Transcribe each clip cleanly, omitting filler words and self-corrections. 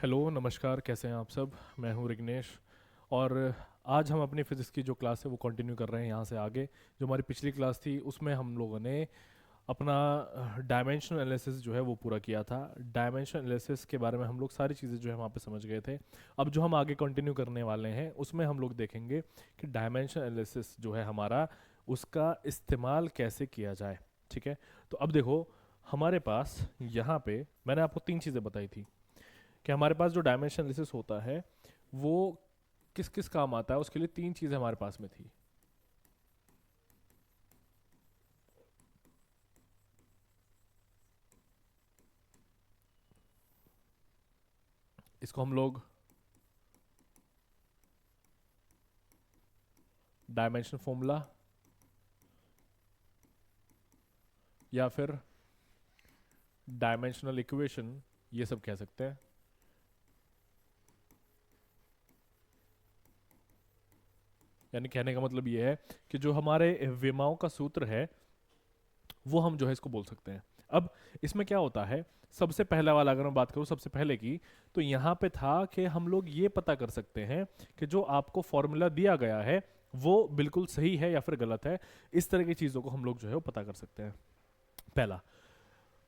Hello नमस्कार, कैसे हैं आप सब। मैं हूं रिग्नेश। और आज हम अपनी फिज़िक्स की जो क्लास है वो कंटिन्यू कर रहे हैं यहाँ से आगे। जो हमारी पिछली क्लास थी उसमें हम लोगों ने अपना डायमेंशनल एनालिसिस जो है वो पूरा किया था। डायमेंशनल एनालिसिस के बारे में हम लोग सारी चीज़ें जो है वहाँ पे समझ गए थे। अब जो हम आगे कंटिन्यू करने वाले हैं उसमें हम लोग देखेंगे कि डायमेंशनल एनालिसिस जो है हमारा, उसका इस्तेमाल कैसे किया जाए। ठीक है, तो अब देखो, हमारे पास यहाँ पे मैंने आपको तीन चीज़ें बताई थी कि हमारे पास जो डायमेंशन एनालिसिस होता है वो किस किस काम आता है। उसके लिए तीन चीज़ें हमारे पास में थी। इसको हम लोग डायमेंशन फॉर्मूला या फिर डायमेंशनल इक्वेशन ये सब कह सकते हैं। यानी कहने का मतलब ये है कि जो हमारे विमाओं का सूत्र है वो हम जो है इसको बोल सकते हैं। अब इसमें क्या होता है, सबसे पहला वाला अगर मैं बात करूं सबसे पहले की, तो यहाँ पे था कि हम लोग ये पता कर सकते हैं कि जो आपको फॉर्मूला दिया गया है वो बिल्कुल सही है या फिर गलत है। इस तरह की चीज़ों को हम लोग जो है वो पता कर सकते हैं, पहला।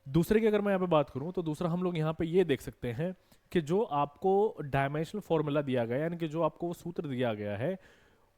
दूसरे की अगर मैं यहाँ पे बात करूं तो दूसरा हम लोग यहाँ पे ये देख सकते हैं कि जो आपको डायमेंशनल फॉर्मूला दिया गया है, यानी कि जो आपको वो सूत्र दिया गया है,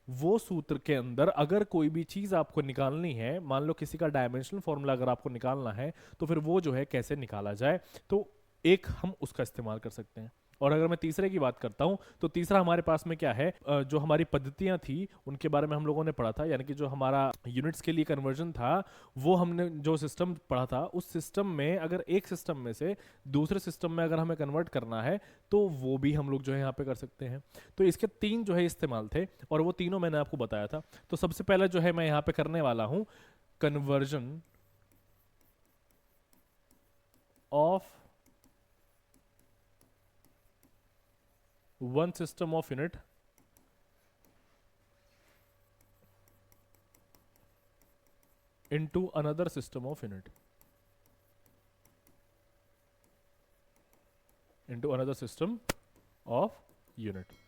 वो सूत्र के अंदर अगर कोई भी चीज़ आपको निकालनी है, मान लो किसी का डायमेंशनल फॉर्मूला अगर आपको निकालना है, तो फिर वो जो है कैसे निकाला जाए, तो एक हम उसका इस्तेमाल कर सकते हैं। और अगर मैं तीसरे की बात करता हूं तो तीसरा हमारे पास में क्या है, जो हमारी पद्धतियां थी उनके बारे में हम लोगों ने पढ़ा था। यानी कि जो हमारा यूनिट्स के लिए कन्वर्जन था, वो हमने जो सिस्टम पढ़ा था उस सिस्टम में अगर एक सिस्टम में से दूसरे सिस्टम में अगर हमें कन्वर्ट करना है तो वो भी हम लोग जो है यहाँ पे कर सकते हैं। तो इसके तीन जो है इस्तेमाल थे और वो तीनों मैंने आपको बताया था। तो सबसे पहले जो है मैं यहाँ पे करने वाला हूँ conversion of one system of unit into another system of unit, into another system of unit।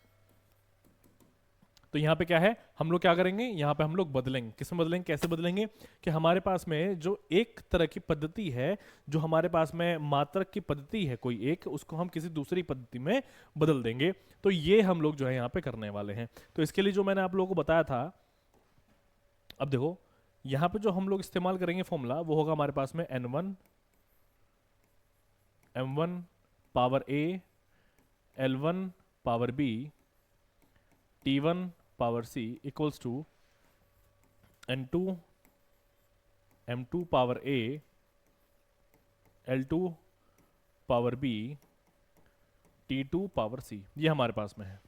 तो यहाँ पे क्या है, हम लोग क्या करेंगे, यहाँ पे हम लोग बदलेंगे। किसमें बदलेंगे, कैसे बदलेंगे, कि हमारे पास में जो एक तरह की पद्धति है, जो हमारे पास में मात्रक की पद्धति है कोई एक, उसको हम किसी दूसरी पद्धति में बदल देंगे। तो ये हम लोग जो है यहाँ पे करने वाले हैं। तो इसके लिए जो मैंने आप लोगों को बताया था, अब देखो यहाँ पे जो हम लोग इस्तेमाल करेंगे फॉर्मूला वो होगा हमारे पास में n1 m1 power a l1 power b t1 power c equals to n2 m2 power a l2 power b t2 power c। ये हमारे पास में है,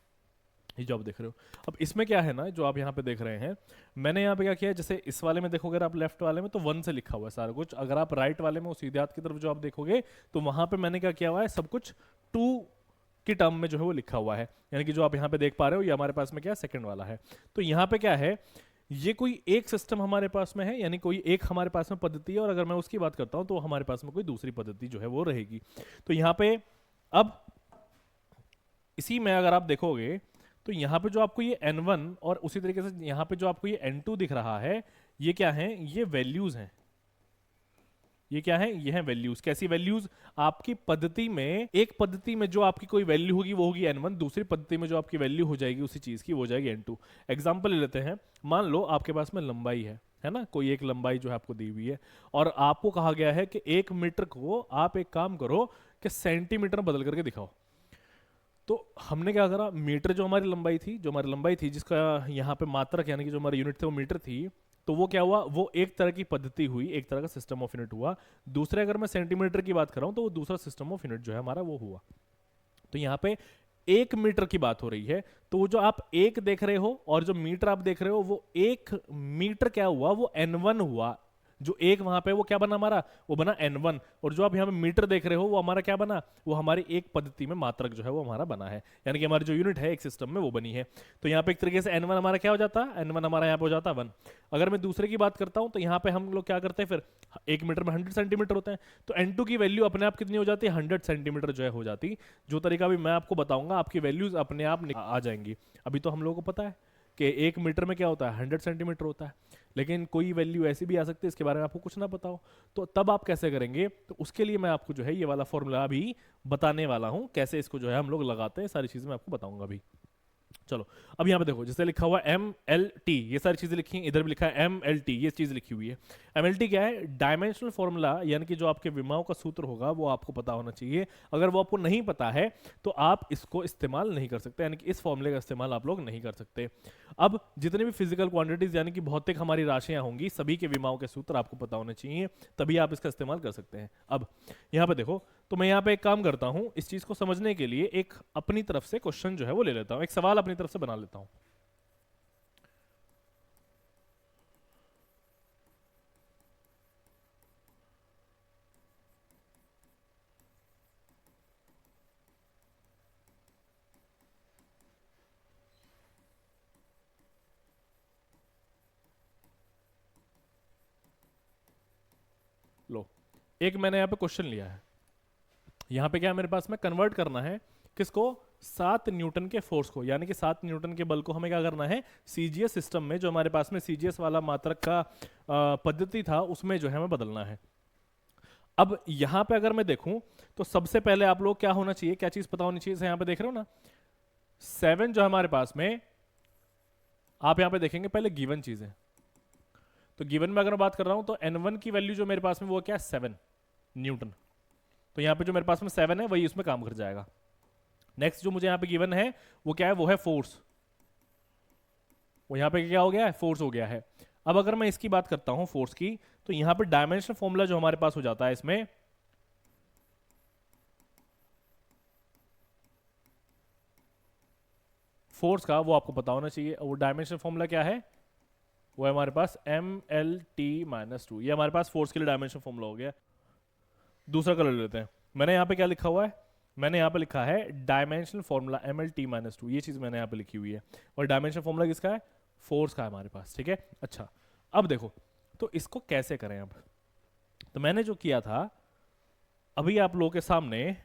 ये जो आप देख रहे हो। अब इसमें क्या है ना, जो आप यहाँ पे देख रहे हैं, मैंने यहाँ पे क्या किया है, जैसे इस वाले में देखोगे आप लेफ्ट वाले में तो 1 से लिखा हुआ है सारा कुछ। अगर आप राइट वाले में सीधे हाथ की तरफ जो आप देखोगे तो वहां पे मैंने क्या किया हुआ है, सब कुछ 2 की टर्म में जो है वो लिखा हुआ है। यानी कि जो आप यहाँ पे देख पा रहे हो ये हमारे पास में क्या सेकंड वाला है। तो यहाँ पे क्या है, ये कोई एक सिस्टम हमारे पास में है, यानी कोई एक हमारे पास में पद्धति है, और अगर मैं उसकी बात करता हूँ तो हमारे पास में कोई दूसरी पद्धति जो है वो रहेगी। तो यहाँ पे अब इसी में अगर आप देखोगे तो यहाँ पे जो आपको ये n1 और उसी तरीके से यहाँ पे जो आपको ये n2 दिख रहा है, ये क्या है, ये वैल्यूज हैं। ये क्या है, ये हैं वैल्यूज। कैसी वैल्यूज, आपकी पद्धति में, एक पद्धति में जो आपकी कोई वैल्यू होगी वो होगी n1, दूसरी पद्धति में जो आपकी वैल्यू हो जाएगी उसी चीज की वो हो जाएगी n2। एग्जाम्पल ले लेते हैं, मान लो आपके पास में लंबाई है ना, कोई एक लंबाई जो है आपको दी हुई है, और आपको कहा गया है कि 1 मीटर को आप एक काम करो कि सेंटीमीटर में बदल करके दिखाओ। तो हमने क्या करा, मीटर जो हमारी लंबाई थी, जिसका यहाँ पे मात्रक यानी कि जो हमारी यूनिट थे वो मीटर थी, तो वो क्या हुआ, वो एक तरह की पद्धति हुई, एक तरह का सिस्टम ऑफ यूनिट हुआ। दूसरे अगर मैं सेंटीमीटर की बात कर रहा हूँ तो वो दूसरा सिस्टम ऑफ यूनिट जो है हमारा वो हुआ। तो यहाँ पे 1 मीटर की बात हो रही है, तो वो जो आप एक देख रहे हो और जो मीटर आप देख रहे हो, वो 1 मीटर क्या हुआ, वो n1 हुआ। जो एक वहां पे वो क्या बना हमारा, वो बना n1, और जो आप यहाँ पे मीटर देख रहे हो वो हमारा क्या बना, वो हमारी एक पद्धति में मात्रक जो है वो हमारा बना है, यानी कि हमारी जो यूनिट है एक सिस्टम में वो बनी है। तो यहाँ पे एक तरीके से n1 हमारा क्या हो जाता है, n1 हमारा यहाँ पे हो जाता है 1। अगर मैं दूसरे की बात करता हूँ तो यहाँ पे हम लोग क्या करते हैं फिर, 1 मीटर में 100 सेंटीमीटर होते हैं, तो n2 की वैल्यू अपने आप कितनी हो जाती है, 100 सेंटीमीटर जो है हो जाती। जो तरीका भी मैं आपको बताऊंगा आपकी वैल्यूज अपने आप आ जाएंगी। अभी तो हम लोगों को पता है कि 1 मीटर में क्या होता है, 100 सेंटीमीटर होता है, लेकिन कोई वैल्यू ऐसी भी आ सकती है इसके बारे में आपको कुछ ना पता हो, तो तब आप कैसे करेंगे, तो उसके लिए मैं आपको जो है ये वाला फॉर्मूला भी बताने वाला हूँ, कैसे इसको जो है हम लोग लगाते हैं, सारी चीजें मैं आपको बताऊंगा अभी। चलो अब यहाँ पे देखो, जैसे लिखा हुआ एम एल टी, ये सारी चीजें लिखी हैं, इधर भी लिखा है एम एल टी, ये चीज लिखी हुई है। एम एल टी क्या है, डायमेंशनल फॉर्मूला, यानी कि जो आपके विमाओं का सूत्र होगा वो आपको पता होना चाहिए। अगर वो आपको नहीं पता है तो आप इसको इस्तेमाल नहीं कर सकते, यानी कि इस फॉर्मूले का इस्तेमाल आप लोग नहीं कर सकते। अब जितने भी फिजिकल क्वांटिटीज यानी कि भौतिक हमारी राशियां होंगी, सभी के विमाओं के सूत्र आपको पता होने चाहिए, तभी आप इसका इस्तेमाल कर सकते हैं। अब यहाँ पे देखो, तो मैं यहाँ पे एक काम करता हूँ, इस चीज को समझने के लिए एक अपनी तरफ से क्वेश्चन जो है वो ले लेता हूँ, एक सवाल अपनी तरफ से बना लेता हूँ। लो, एक मैंने यहाँ पे क्वेश्चन लिया है, यहाँ पे क्या है मेरे पास में, कन्वर्ट करना है किसको, 7 न्यूटन के फोर्स को, यानी कि 7 न्यूटन के बल को हमें क्या करना है, सीजीएस सिस्टम में, जो हमारे पास में सीजीएस वाला मात्रक का पद्धति था उसमें जो है हमें बदलना है। अब यहाँ पे अगर मैं देखूं तो सबसे पहले आप लोग क्या होना चाहिए, क्या चीज पता होनी चाहिए, यहाँ पे देख रहे हो ना 7 जो हमारे पास में, आप यहाँ पे देखेंगे पहले गिवन चीज है, तो गिवन में अगर मैं बात कर रहा हूं तो n1 की वैल्यू जो मेरे पास में वो क्या है, 7 न्यूटन, तो यहाँ पे जो मेरे पास में 7 है वही उसमें काम कर जाएगा। नेक्स्ट जो मुझे यहाँ पे गिवन है वो क्या है, वो है फोर्स, वो यहाँ पे क्या हो गया है, फोर्स हो गया है। अब अगर मैं इसकी बात करता हूँ फोर्स की, तो यहाँ पे डायमेंशनल फॉर्मूला जो हमारे पास हो जाता है इसमें, फोर्स का, वो आपको पता होना चाहिए। वो डायमेंशनल फॉर्मूला क्या है, वो है हमारे पास m(l)(t)-2, ये हमारे पास फोर्स के लिए डायमेंशनल फॉर्मूला हो गया। दूसरा कलर लेते हैं, मैंने यहाँ पे क्या लिखा हुआ है, मैंने यहाँ पे लिखा है डायमेंशनल फॉर्मूला ml(t)-2, ये चीज मैंने यहाँ पे लिखी हुई है, और डायमेंशनल फॉर्मूला किसका है, फोर्स का है हमारे पास, ठीक है। अच्छा अब देखो, तो इसको कैसे करें, अब तो मैंने जो किया था अभी आप लोगों के सामने,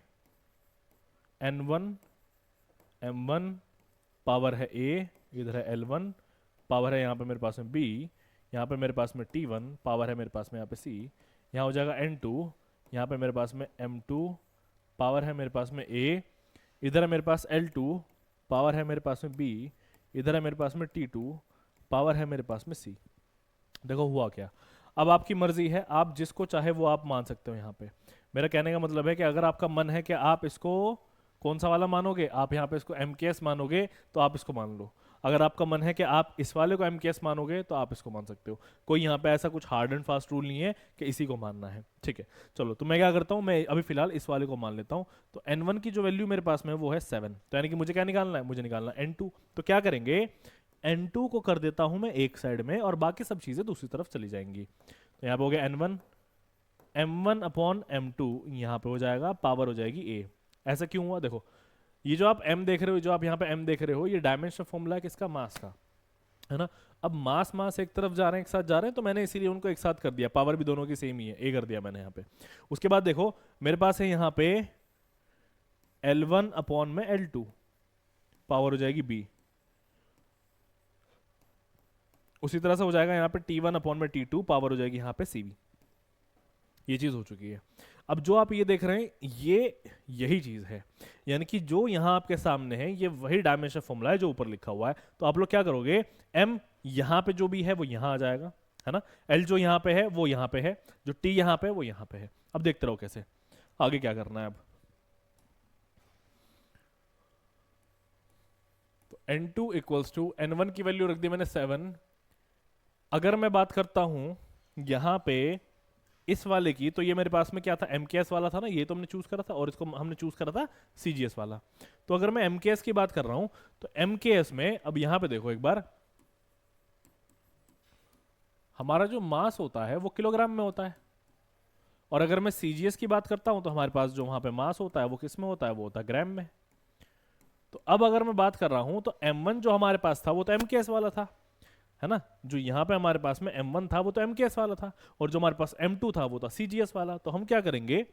n1 m1 पावर है a, इधर है l1 पावर है यहाँ पे मेरे पास में b, यहाँ पे मेरे पास में t1 पावर है मेरे पास में यहाँ पे c, यहाँ हो जाएगा n2, यहाँ पे मेरे पास में m2 पावर है मेरे पास में a, इधर है मेरे पास l2 पावर है मेरे पास में b, इधर है मेरे पास में t2 पावर है मेरे पास में c। देखो हुआ क्या, अब आपकी मर्जी है, आप जिसको चाहे वो आप मान सकते हो। यहाँ पे मेरा कहने का मतलब है कि अगर आपका मन है कि आप इसको कौन सा वाला मानोगे, आप यहाँ पे इसको MKS मानोगे तो आप इसको मान लो, अगर आपका मन है कि आप इस वाले को MKS मानोगे तो आप इसको मान सकते हो। कोई यहाँ पे ऐसा कुछ हार्ड एंड फास्ट रूल नहीं है कि इसी को मानना है, ठीक है। चलो तो मैं क्या करता हूँ, मैं अभी फिलहाल इस वाले को मान लेता हूँ। तो n1 की जो वैल्यू मेरे पास में वो है 7, तो यानी कि मुझे क्या निकालना है, मुझे निकालना है n2। तो क्या करेंगे, n2 को कर देता हूँ मैं एक साइड में और बाकी सब चीज़ें दूसरी तरफ चली जाएंगी। तो यहाँ पे हो गया n1, m1 अपॉन m2 यहाँ पे हो जाएगा, पावर हो जाएगी a। ऐसा क्यों हुआ, देखो ये जो आप m देख रहे हो, जो आप यहाँ पे m देख रहे हो, ये डायमेंशनल फॉर्मूला है किसका, मास का, है ना। अब मास मास एक तरफ जा रहे हैं, एक साथ जा रहे हैं, तो मैंने इसीलिए उनको एक साथ कर दिया, पावर भी दोनों की सेम ही है, a कर दिया मैंने यहाँ पे। उसके बाद देखो मेरे पास है यहाँ पे l1 अपॉन में l2, पावर हो जाएगी b। उसी तरह से हो जाएगा यहाँ पे t1 अपॉन में t2, पावर हो जाएगी यहाँ पे cv। ये चीज हो चुकी है। अब जो आप ये देख रहे हैं ये यही चीज है, यानी कि जो यहाँ आपके सामने है ये वही डायमेंशन फॉर्मूला है जो ऊपर लिखा हुआ है। तो आप लोग क्या करोगे, m यहाँ पे जो भी है वो यहाँ आ जाएगा, है ना, l जो यहाँ पे है वो यहाँ पे है, जो t यहाँ पे है वो यहाँ पे है। अब देखते रहो कैसे आगे क्या करना है। अब तो n2 इक्वल्स टू n1 की वैल्यू रख दी मैंने 7। अगर मैं बात करता हूं यहाँ पे इस वाले की, तो ये मेरे पास में क्या था, MKS वाला था ना, ये तो हमने चूज करा था, और इसको हमने चूज करा था CGS वाला। तो अगर मैं MKS की बात कर रहा हूं तो MKS में अब यहां पे देखो एक बार, हमारा जो मास होता है वो किलोग्राम में होता है, और अगर मैं सीजीएस की बात करता हूं तो हमारे पास जो वहां पे मास होता है वो किस में होता है, वो होता है ग्राम में। तो अब अगर मैं बात कर रहा हूं तो m1 जो हमारे पास था वो तो mks वाला था, है ना। जो यहाँ पे हमारे पास में m1 था वो तो mks वाला था, और जो हमारे पास m2 था वो था cgs वाला। तो हम क्या करेंगे,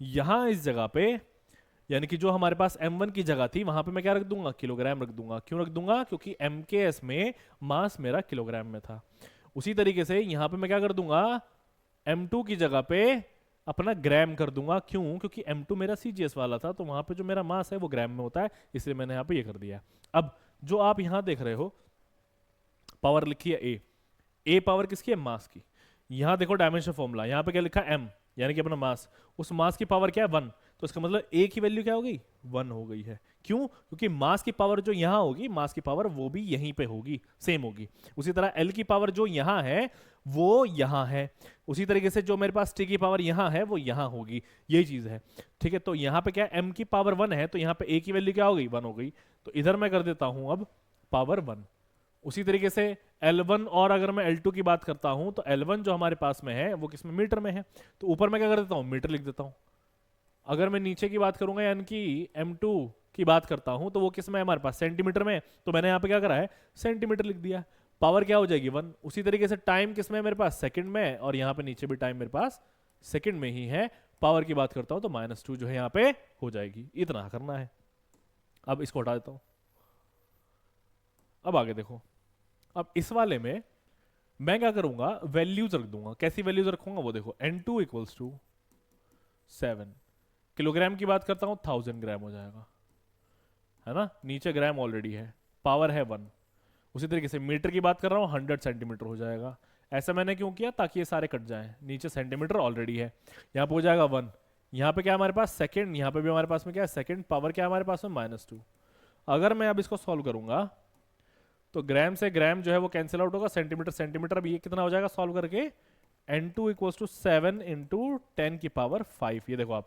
यहां इस जगह पे, यानी कि जो हमारे पास m1 की जगह थी वहां पे मैं क्या रख दूंगा, किलोग्राम रख दूंगा। क्यों रख दूंगा, क्योंकि mks में मास मेरा किलोग्राम में था। उसी तरीके से यहां पे मैं क्या कर दूंगा, m2 की जगह पे अपना ग्राम कर दूंगा। क्यों, क्योंकि m2 मेरा cgs वाला था, तो वहां पे जो मेरा मास है वो ग्राम में होता है, इसलिए मैंने यहाँ पे ये कर दिया। अब जो आप यहां देख रहे हो पावर लिखी है ए पावर किसकी है, मास की। यहां देखो डायमेंशन फॉर्मूला, यहां पे क्या लिखा है m, यानी कि अपना मास, उस मास की पावर क्या है 1, तो इसका मतलब ए की वैल्यू क्या हो गई, 1 हो गई है। क्यों, क्योंकि मास की पावर जो यहां होगी, मास की पावर वो भी यहीं पे होगी, सेम होगी। उसी तरह एल की पावर जो यहां है वो यहां है, उसी तरीके से जो मेरे पास टी की पावर यहां है वो यहां होगी, यही चीज है। ठीक है, तो यहां पे क्या है, m की पावर 1 है, तो यहां पे a की वैल्यू क्या हो गई, 1 हो गई। तो इधर मैं कर देता हूं अब पावर 1। उसी तरीके से L1, और अगर मैं L2 की बात करता हूं तो L1 जो हमारे पास में है वो किस में, मीटर में है, तो ऊपर मैं क्या कर देता हूं, मीटर लिख देता हूं। अगर मैं नीचे की बात करूंगा यानी कि M2 की बात करता हूं तो वो किस में है, हमारे पास सेंटीमीटर में, तो मैंने यहां पे क्या करा है, सेंटीमीटर लिख दिया। पावर क्या हो जाएगी 1। उसी तरीके से टाइम किस में है मेरे पास, सेकंड में, और यहां पे नीचे भी टाइम मेरे पास सेकंड में ही है। पावर की बात करता हूं तो -2 जो है यहां पे हो जाएगी। इतना करना है। अब इसको हटा देता हूं। अब आगे देखो, अब इस वाले में मैं क्या करूंगा, वैल्यूज रख दूंगा। कैसी वैल्यूज रखूंगा वो देखो, n2 इक्वल्स टू 7, किलोग्राम की बात करता हूं 1000 ग्राम हो जाएगा, है ना, नीचे ग्राम ऑलरेडी है, पावर है 1। उसी तरीके से मीटर की बात कर रहा हूं 100 सेंटीमीटर हो जाएगा। ऐसा मैंने क्यों किया, ताकि ये सारे कट जाएं, नीचे सेंटीमीटर ऑलरेडी है, यहाँ पे हो जाएगा 1। यहाँ पे क्या हमारे पास सेकंड, यहाँ पे भी हमारे पास में क्या है सेकंड, पावर क्या है हमारे पास में -2। अगर मैं अब इसको सॉल्व करूंगा तो ग्राम से ग्राम जो है वो कैंसिल आउट होगा, सेंटीमीटर सेंटीमीटर। अब ये कितना हो जाएगा सॉल्व करके, n2 इक्वल्स टू 7 इंटू 10 की पावर 5। ये देखो आप,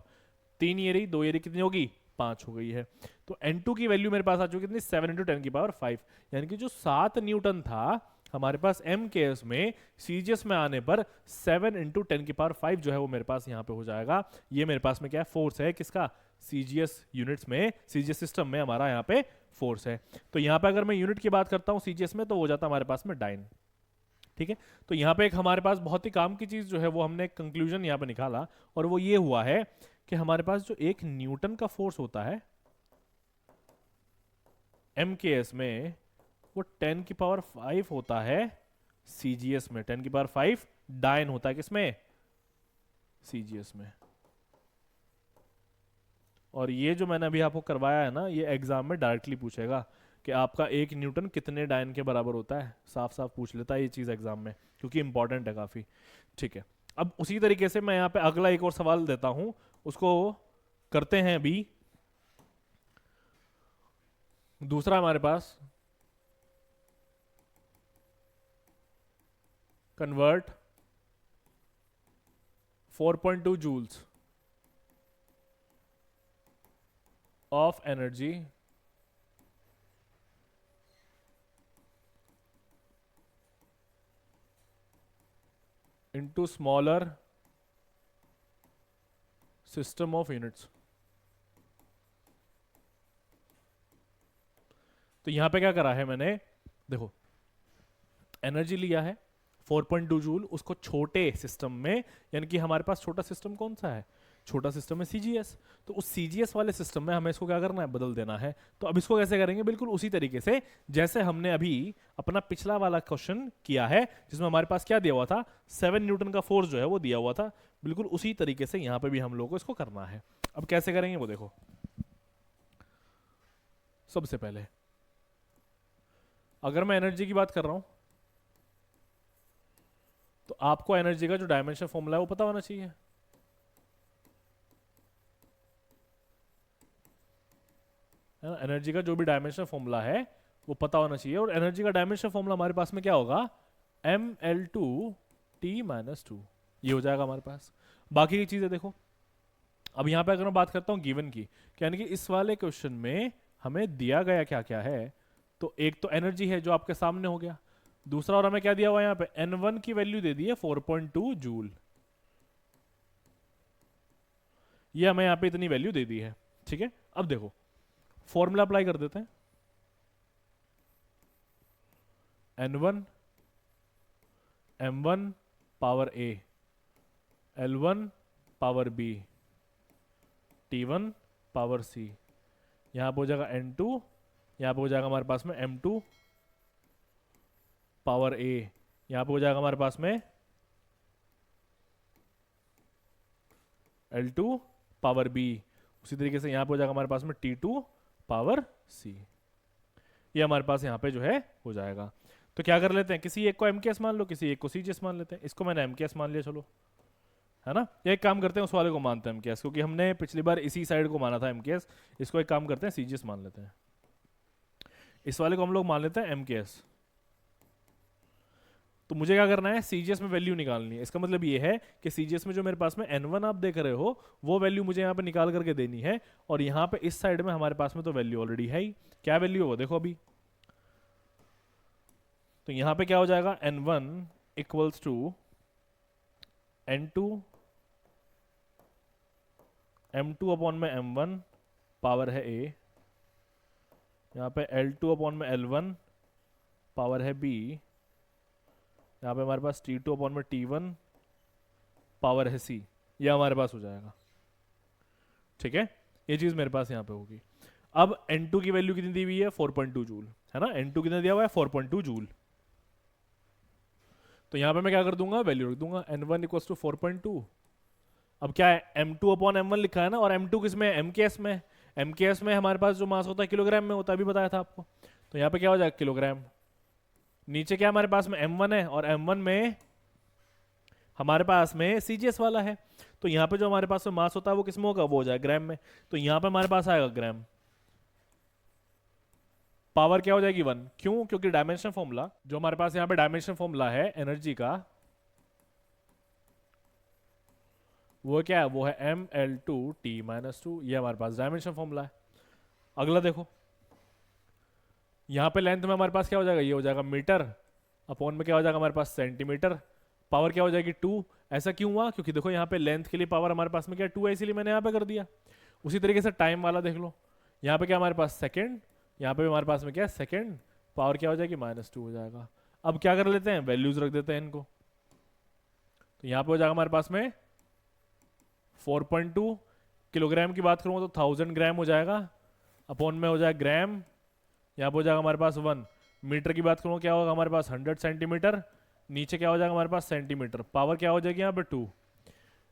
3 ये रही, 2 ये रही, कितनी होगी, 5 हो गई है। तो n2 की वैल्यू मेरे पास आ चुकी कितनी, 7 इंटू 10 की पावर 5, यानी कि जो 7 न्यूटन था हमारे पास m केस में, सीजीएस में आने पर 7 इंटू 10 की पावर 5 जो है वो मेरे पास यहाँ पे हो जाएगा। ये मेरे पास में क्या है, फोर्स है, किसका, सीजीएस यूनिट्स में, सीजीएस सिस्टम में हमारा यहाँ पे फोर्स है। तो यहाँ पे अगर मैं यूनिट की बात करता हूँ सीजीएस में तो हो जाता है हमारे पास में डाइन। ठीक है, तो यहाँ पे एक हमारे पास बहुत ही काम की चीज जो है वो हमने कंक्लूजन यहाँ पे निकाला, और वो ये हुआ है कि हमारे पास जो 1 न्यूटन का फोर्स होता है MKS में, वो 10 की पावर 5 होता है CGS में, 10 की पावर 5 डाइन होता है किसमें, CGS में। और ये जो मैंने अभी आपको करवाया है ना, ये एग्जाम में डायरेक्टली पूछेगा कि आपका 1 न्यूटन कितने डायन के बराबर होता है, साफ साफ पूछ लेता है ये चीज़ एग्जाम में, क्योंकि इंपॉर्टेंट है काफ़ी। ठीक है, अब उसी तरीके से मैं यहाँ पे अगला एक और सवाल देता हूँ, उसको करते हैं अभी। दूसरा हमारे पास, convert 4.2 joules of energy into smaller system of units। तो यहां पे क्या करा है मैंने, देखो एनर्जी लिया है 4.2 जूल, उसको छोटे सिस्टम में, यानी कि हमारे पास छोटा सिस्टम कौन सा है, छोटा सिस्टम है सीजीएस। तो उस सीजीएस वाले सिस्टम में हमें इसको क्या करना है, बदल देना है। तो अब इसको कैसे करेंगे, बिल्कुल उसी तरीके से जैसे हमने अभी अपना पिछला वाला क्वेश्चन किया है, जिसमें हमारे पास क्या दिया हुआ था, 7 न्यूटन का फोर्स जो है वो दिया हुआ था, बिल्कुल उसी तरीके से यहां पर भी हम लोग को इसको करना है। अब कैसे करेंगे वो देखो, सबसे पहले अगर मैं एनर्जी की बात कर रहा हूं तो आपको एनर्जी का जो डायमेंशन फॉर्मूला है वो पता होना चाहिए। एनर्जी का जो भी डायमेंशन फॉर्मूला है वो पता होना चाहिए, और एनर्जी का डायमेंशन फॉर्मूला हमारे पास में क्या होगा, mL2T-2, ये हो जाएगा हमारे पास। बाकी की चीजें देखो, अब यहां पे अगर मैं बात करता हूं गिवन की, यानी कि इस वाले क्वेश्चन में हमें दिया गया क्या क्या है, तो एक तो एनर्जी है जो आपके सामने हो गया, दूसरा और हमें क्या दिया हुआ है यहाँ पे, N1 की वैल्यू दे दी है 4.2 जूल, ये हमें यहाँ पे इतनी वैल्यू दे दी है। ठीक है, अब देखो फॉर्मूला अप्लाई कर देते हैं। N1 M1 power A, L1 power B, T1 power C, यहाँ पे हो जाएगा N2, यहाँ पे हो जाएगा हमारे पास में M2 पावर A, यहाँ पे हो जाएगा हमारे पास में L2 पावर B, उसी तरीके से यहाँ पे हो जाएगा हमारे पास में T2 पावर C। ये हमारे पास यहाँ पे जो है हो जाएगा। तो क्या कर लेते हैं, किसी एक को MKS मान लो, किसी एक को CGS मान लेते हैं। इसको मैंने MKS मान लिया, चलो, है ना। एक काम करते हैं, उस वाले को मानते हैं MKS, क्योंकि हमने पिछली बार इसी साइड को माना था MKS। इसको एक काम करते हैं, CGS मान लेते हैं। इस वाले को हम लोग मान लेते हैं MKS। तो मुझे क्या करना है, CGS में वैल्यू निकालनी है। इसका मतलब ये है कि CGS में जो मेरे पास में N1 आप देख रहे हो, वो वैल्यू मुझे यहाँ पे निकाल करके देनी है। और यहाँ पे इस साइड में हमारे पास में तो वैल्यू ऑलरेडी है ही। क्या वैल्यू है वो देखो अभी। तो यहाँ पे क्या हो जाएगा, N1 equals to N2 M2 upon में M1 पावर है A, यहाँ पे L2 अपॉन में L1 पावर है B, यहाँ पे हमारे पास T2 अपॉन में T1 पावर है C। ये हमारे पास हो जाएगा। ठीक है, ये चीज़ मेरे पास यहाँ पे होगी। अब N2 की वैल्यू कितनी दी हुई है, 4.2 जूल, है ना। N2 कितना दिया हुआ है, 4.2 जूल। तो यहाँ पे मैं क्या कर दूंगा, वैल्यू रख दूंगा N1 इक्वल्स टू 4.2। अब क्या है, M2 अपॉन M1 लिखा है ना, और M2 किस में, MKS में। MKS में हमारे पास जो मास होता है किलोग्राम में होता है, अभी बताया था आपको। तो यहाँ पे क्या हो जाएगा, किलोग्राम। नीचे क्या हमारे पास में M1 है, और M1 में हमारे पास में CGS वाला है। तो यहाँ पे जो हमारे पास में मास होता है वो किस में होगा, वो हो जाएगा ग्राम में। तो यहाँ पे हमारे पास आएगा ग्राम। पावर क्या हो जाएगी 1, क्यों, क्योंकि डायमेंशन फॉर्मूला जो हमारे पास यहाँ पे डायमेंशन फॉर्मूला है एनर्जी का, वो क्या है, वो है ML2T-2। ये हमारे पास डायमेंशन फॉर्मूला है। अगला देखो, यहाँ पे लेंथ में हमारे पास क्या हो जाएगा, ये हो जाएगा मीटर, अपॉन में क्या हो जाएगा हमारे पास सेंटीमीटर। पावर क्या हो जाएगी 2। ऐसा क्यों हुआ, क्योंकि देखो यहाँ पे लेंथ के लिए पावर हमारे पास में क्या 2 है, इसीलिए मैंने यहाँ पे कर दिया। उसी तरीके से टाइम वाला देख लो, यहाँ पे क्या हमारे पास सेकेंड, यहाँ पे हमारे पास में क्या सेकेंड, पावर क्या हो जाएगी -2 हो जाएगा। अब क्या कर लेते हैं, वैल्यूज रख देते हैं इनको। तो यहाँ पे हो जाएगा हमारे पास में 4.2, किलोग्राम की बात करूँगा तो 1000 ग्राम हो जाएगा, अपॉन में हो जाएगा ग्राम, यहाँ पे हो जाएगा हमारे पास 1। मीटर की बात करूँ क्या होगा हमारे पास 100 सेंटीमीटर, नीचे क्या हो जाएगा हमारे पास सेंटीमीटर, पावर क्या हो जाएगी यहाँ पे 2।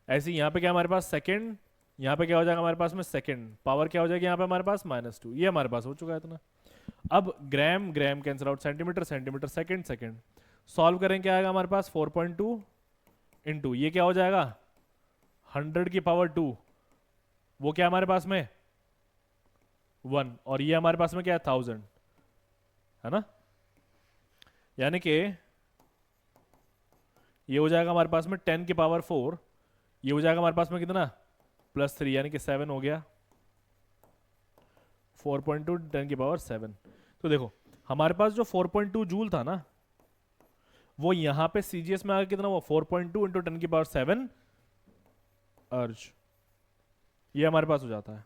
ऐसे ही यहाँ पे क्या हमारे पास सेकंड, यहाँ पे क्या हो जाएगा हमारे पास में सेकंड, पावर क्या हो जाएगी यहाँ पे हमारे पास -2। ये हमारे पास हो चुका है इतना। अब gram gram cancel out, centimetre centimetre, second second, solve करें क्या आएगा हमारे पास 4.2 इंटू ये क्या हो जाएगा 100 की पावर 2, वो क्या हमारे पास में 1, और ये हमारे पास में क्या है 1000, है ना। यानी कि ये हो जाएगा हमारे पास में 10 की पावर 4, ये हो जाएगा हमारे पास में कितना +3, यानी कि 7 हो गया। 4.2 10 की पावर 7। तो देखो हमारे पास जो 4.2 जूल था ना, वो यहाँ पे CGS में आगे कितना हुआ 4.2 इंटू 10 की पावर 7 अर्ज, ये हमारे पास हो जाता है।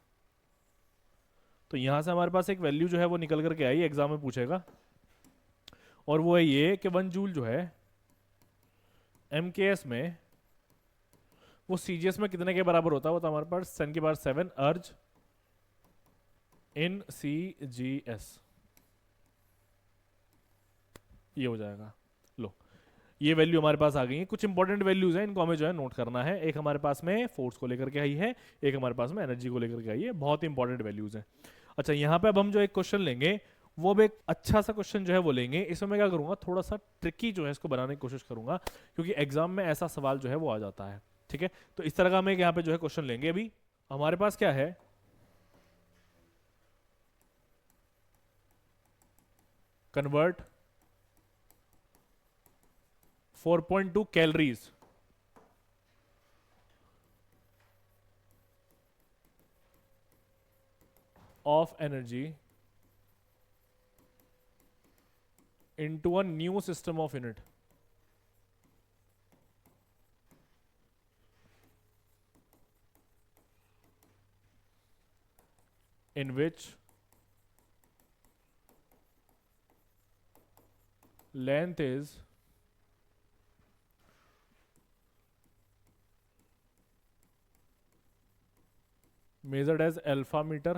तो यहां से हमारे पास एक वैल्यू जो है वो निकल करके आई, एग्जाम में पूछेगा, और वो है ये कि 1 जूल जो है MKS में, वो CGS में कितने के बराबर होता है, वो तो हमारे पास 10 की पावर 7 अर्ज इन CGS, ये हो जाएगा। लो ये वैल्यू हमारे पास आ गई है। कुछ इंपॉर्टेंट वैल्यूज हैं, इनको हमें जो है नोट करना है। एक हमारे पास में फोर्स को लेकर के आई है, एक हमारे पास में एनर्जी को लेकर के आई है, बहुत इंपॉर्टेंट वैल्यूज हैं। अच्छा यहाँ पे अब हम जो एक क्वेश्चन लेंगे, वो भी एक अच्छा सा क्वेश्चन जो है वो लेंगे। इसमें मैं क्या करूंगा, थोड़ा सा ट्रिकी जो है इसको बनाने की कोशिश करूंगा, क्योंकि एग्जाम में ऐसा सवाल जो है वो आ जाता है। ठीक है, तो इस तरह का हम एक यहाँ पे जो है क्वेश्चन लेंगे। अभी हमारे पास क्या है, convert 4.2 calories of energy into a new system of unit in which length is measured as alpha meter,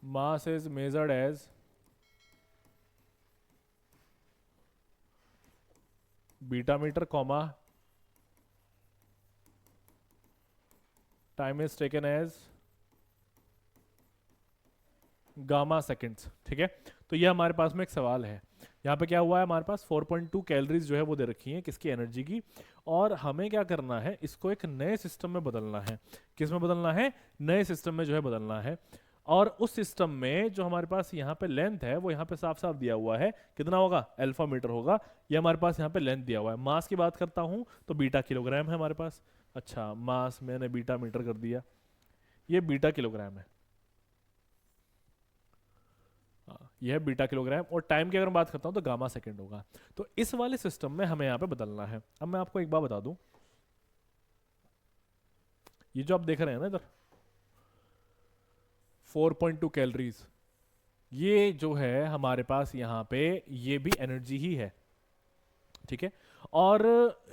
mass is measured as beta meter, comma time is taken as gamma seconds. ठीक है, तो ये हमारे पास में एक सवाल है। यहाँ पे क्या हुआ है, हमारे पास 4.2 कैलोरीज जो है वो दे रखी है किसकी, एनर्जी की, और हमें क्या करना है, इसको एक नए सिस्टम में बदलना है। किस में बदलना है, नए सिस्टम में जो है बदलना है। और उस सिस्टम में जो हमारे पास यहाँ पे लेंथ है वो यहाँ पे साफ साफ दिया हुआ है, कितना होगा, अल्फा मीटर होगा। ये हमारे पास यहाँ पे लेंथ दिया हुआ है। मास की बात करता हूँ तो बीटा किलोग्राम है हमारे पास। अच्छा, मास मैंने बीटा मीटर कर दिया, ये बीटा किलोग्राम है, यह है बीटा किलोग्राम। और टाइम की अगर मैं बात करता हूं तो गामा सेकंड होगा। तो इस वाले सिस्टम में हमें यहां पे बदलना है। अब मैं आपको एक बात बता दूं, ये जो आप देख रहे हैं ना इधर 4.2 कैलोरीज, ये जो है हमारे पास यहाँ पे ये भी एनर्जी ही है। ठीक है, और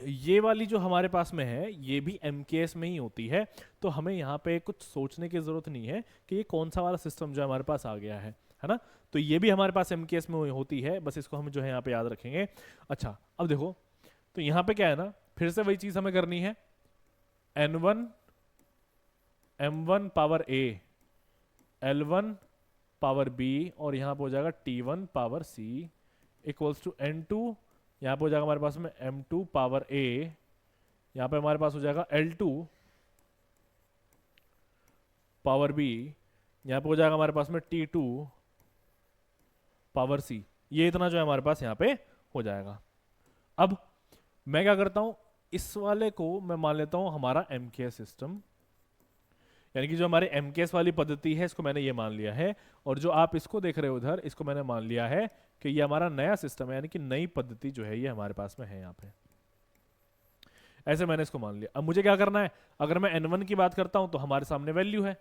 ये वाली जो हमारे पास में है ये भी MKS में ही होती है। तो हमें यहाँ पे कुछ सोचने की जरूरत नहीं है कि ये कौन सा वाला सिस्टम जो हमारे पास आ गया है ना। तो ये भी हमारे पास MKS में होती है, बस इसको हम जो है यहाँ पे याद रखेंगे। अच्छा, अब देखो, तो यहाँ पे क्या है ना, फिर से वही चीज हमें करनी है, N1 M1 power A L1 power B, और यहाँ पे हो जाएगा T1 power C equals to N2, यहाँ पे हो जाएगा हमारे पास में M2 पावर A, यहाँ पे हमारे पास हो जाएगा L2 पावर B, यहाँ पे हो जाएगा हमारे पास में T2 पावर C। ये इतना जो है हमारे पास यहाँ पे हो जाएगा। अब मैं क्या करता हूं, इस वाले को मैं मान लेता हूं हमारा MKS सिस्टम, यानी कि जो हमारे MKS वाली पद्धति है इसको मैंने ये मान लिया है, और जो आप इसको देख रहे हो उधर, इसको मैंने मान लिया है कि ये हमारा नया सिस्टम है, यानी कि नई पद्धति जो है ये हमारे पास में है यहाँ पे। ऐसे मैंने इसको मान लिया। अब मुझे क्या करना है, अगर मैं N1 की बात करता हूं तो हमारे सामने वैल्यू है,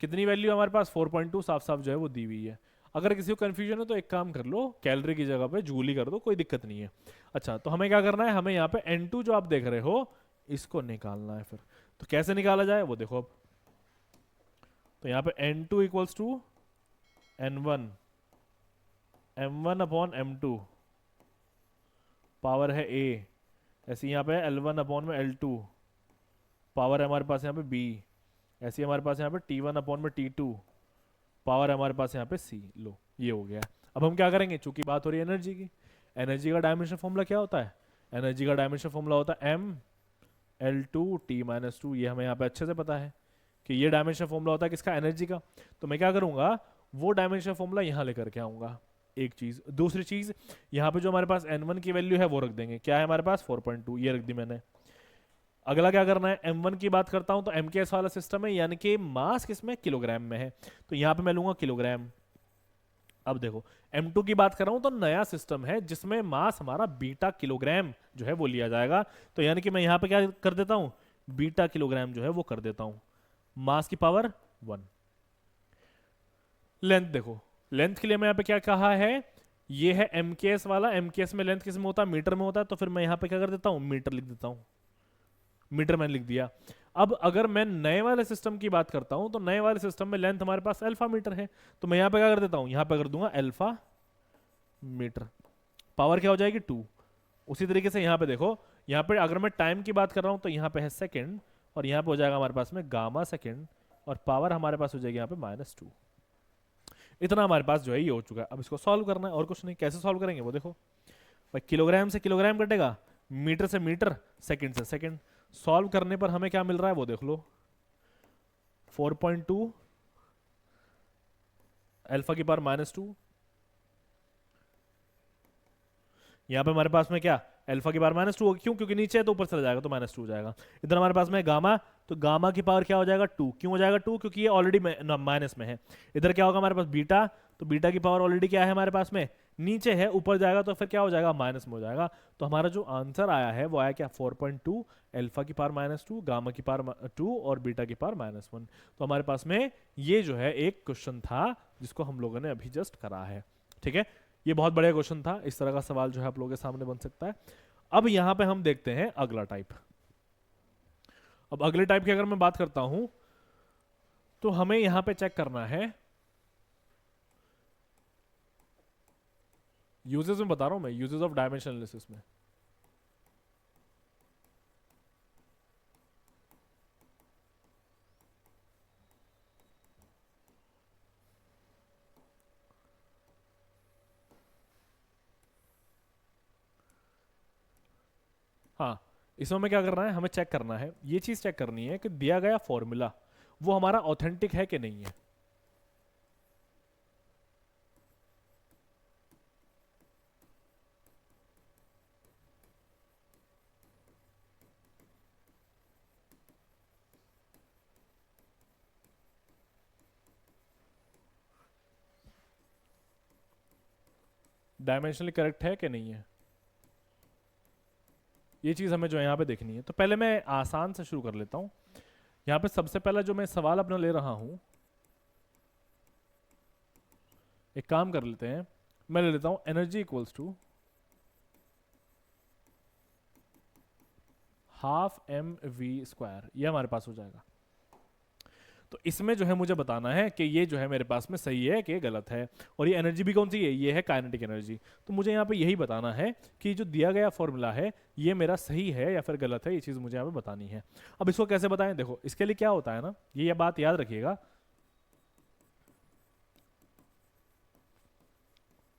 कितनी वैल्यू हमारे पास 4.2 साफ साफ जो है वो दी हुई है। अगर किसी को कंफ्यूजन है तो एक काम कर लो, कैलोरी की जगह पे जूल ही कर दो, कोई दिक्कत नहीं है। अच्छा, तो हमें क्या करना है, हमें यहाँ पे N2 जो आप देख रहे हो इसको निकालना है। फिर तो कैसे निकाला जाए वो देखो। अब तो यहाँ पे N2 equals to N1 M1 upon M2 power है A, ऐसे यहाँ पे L1 अपॉन में L2 पावर है हमारे पास यहाँ पे B, ऐसे हमारे पास यहाँ पे T1 अपॉन में T2 पावर है हमारे पास यहाँ पे C। लो, ये हो गया। अब हम क्या करेंगे, चूंकि बात हो रही है एनर्जी की, एनर्जी का डायमेंशन फॉर्मूला क्या होता है, एनर्जी का डायमेंशन फॉर्मूला होता है M L2 T-2। ये हमें यहाँ पे अच्छे से पता है कि ये डायमेंशन फॉर्मूला होता है किसका, एनर्जी का। तो मैं क्या करूंगा, वो डायमेंशन फॉर्मूला यहाँ लेकर के आऊंगा। एक चीज, दूसरी चीज, यहाँ पे जो हमारे पास N1 की वैल्यू है वो रख देंगे, क्या है हमारे पास 4.2, ये रख दी मैंने। अगला क्या करना है, M1 की बात करता हूं तो MKS वाला सिस्टम है, यानी कि मास किसमें, किलोग्राम में है, तो यहां पे मैं लूंगा किलोग्राम। अब देखो M2 की बात कर रहा हूं तो नया सिस्टम है जिसमें मास हमारा बीटा किलोग्राम जो है वो लिया जाएगा। तो यानी कि मैं यहां पे क्या कर देता हूं, बीटा किलोग्राम जो है वो कर देता हूं, मास की पावर 1। लेंथ देखो, लेंथ के लिए मैं यहाँ पे क्या कहा है, ये है MKS वाला, MKS में लेंथ किस में होता है, मीटर में होता है। तो फिर मैं यहाँ पे क्या कर देता हूँ, मीटर लिख देता हूँ, मीटर मैंने लिख दिया। अब अगर मैं नए वाले सिस्टम की बात करता हूं तो नए वाले सिस्टम में लेंथ हमारे पास अल्फा मीटर है, तो मैं यहां पे क्या कर देता हूं, यहां पे कर दूंगा अल्फा मीटर, पावर क्या हो जाएगी 2। उसी तरीके से यहां पे देखो, यहां पे अगर मैं टाइम की बात कर रहा हूं तो यहां पे है सेकंड, और यहां पे हो जाएगा हमारे पास में गामा सेकंड, और पावर हमारे पास हो जाएगी यहां पे -2। इतना हमारे पास जो है ये हो चुका है। अब इसको सॉल्व करना है, और कुछ नहीं। कैसे सॉल्व करेंगे वो देखो भाई, किलोग्राम से किलोग्राम कटेगा, मीटर से मीटर, सेकंड से सेकंड। सॉल्व करने पर हमें क्या मिल रहा है वो देख लो, 4.2 अल्फा की पावर -2, यहां पे हमारे पास में क्या अल्फा की पावर -2 होगी, क्यों? क्योंकि नीचे है तो ऊपर चला जाएगा तो -2 हो जाएगा। इधर हमारे पास में गामा, तो गामा की पावर क्या हो जाएगा 2, क्यों हो जाएगा 2? क्योंकि ये ऑलरेडी माइनस में है। इधर क्या होगा हमारे पास बीटा, तो बीटा की पावर ऑलरेडी क्या है हमारे पास में नीचे है, ऊपर जाएगा तो फिर क्या हो जाएगा माइनस में हो जाएगा। तो हमारा जो आंसर आया है वो आया क्या 4.2, अल्फा की पावर -2, गामा की पावर 2 और बीटा की पावर -1। तो हमारे पास में ये जो है एक क्वेश्चन था जिसको हम लोगों ने अभी जस्ट करा है। ठीक है, ये बहुत बढ़िया क्वेश्चन था, इस तरह का सवाल जो है आप लोगों के सामने बन सकता है। अब यहां पे हम देखते हैं अगला टाइप। अब अगले टाइप की अगर मैं बात करता हूं तो हमें यहां पे चेक करना है, यूजेस में बता रहा हूं मैं, यूजेस ऑफ डायमेंशन एनालिसिस में। हाँ, इसमें हमें क्या करना है, हमें चेक करना है, ये चीज चेक करनी है कि दिया गया फॉर्मूला वो हमारा ऑथेंटिक है कि नहीं है। डायमेंशनली करेक्ट है कि नहीं है, ये चीज हमें जो है यहाँ पे देखनी है। तो पहले मैं आसान से शुरू कर लेता हूँ। यहाँ पे सबसे पहला जो मैं सवाल अपना ले रहा हूँ, एक काम कर लेते हैं, मैं ले लेता हूँ एनर्जी इक्वल्स टू ½ mv², ये हमारे पास हो जाएगा। तो इसमें जो है मुझे बताना है कि ये जो है मेरे पास में सही है कि गलत है, और ये एनर्जी भी कौन सी है, ये है काइनेटिक एनर्जी। तो मुझे यहाँ पे यही बताना है कि जो दिया गया फॉर्मूला है ये मेरा सही है या फिर गलत है, ये चीज़ मुझे यहाँ पे बतानी है। अब इसको कैसे बताएं, देखो इसके लिए क्या होता है ना, ये बात याद रखिएगा,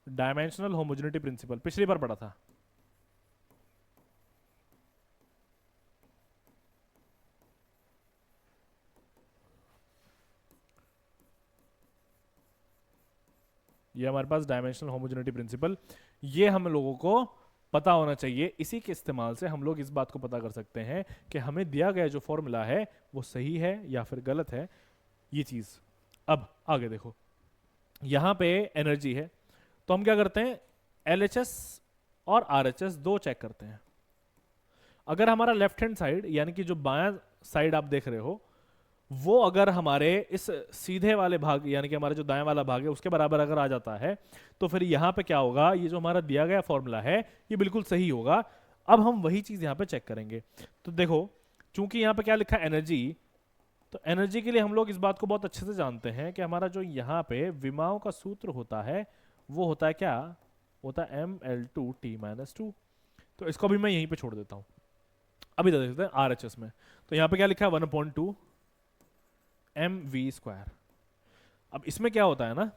डायमेंशनल होमोजेनिटी प्रिंसिपल पिछली बार पढ़ा था। ये हमारे पास डायमेंशनल होमोजेनिटी प्रिंसिपल, ये हम लोगों को पता होना चाहिए। इसी के इस्तेमाल से हम लोग इस बात को पता कर सकते हैं कि हमें दिया गया जो फॉर्मूला है वो सही है या फिर गलत है, ये चीज़। अब आगे देखो, यहाँ पे एनर्जी है, तो हम क्या करते हैं LHS और RHS दो चेक करते हैं। अगर हमारा लेफ्ट हैंड साइड यानी कि जो बायां साइड आप देख रहे हो वो अगर हमारे इस सीधे वाले भाग यानी कि हमारा जो दाएं वाला भाग है उसके बराबर अगर आ जाता है तो फिर यहाँ पे क्या होगा, ये जो हमारा दिया गया फॉर्मूला है ये बिल्कुल सही होगा। अब हम वही चीज़ यहाँ पे चेक करेंगे। तो देखो चूंकि यहाँ पे क्या लिखा है एनर्जी, तो एनर्जी के लिए हम लोग इस बात को बहुत अच्छे से जानते हैं कि हमारा जो यहाँ पे विमाओं का सूत्र होता है वो होता है क्या, होता है mL2T-2। तो इसको भी मैं यहीं पे छोड़ देता हूँ। अभी देख सकते हैं RHS में, तो यहाँ पे क्या लिखा है 1/2 mv²। अब इसमें क्या होता है ना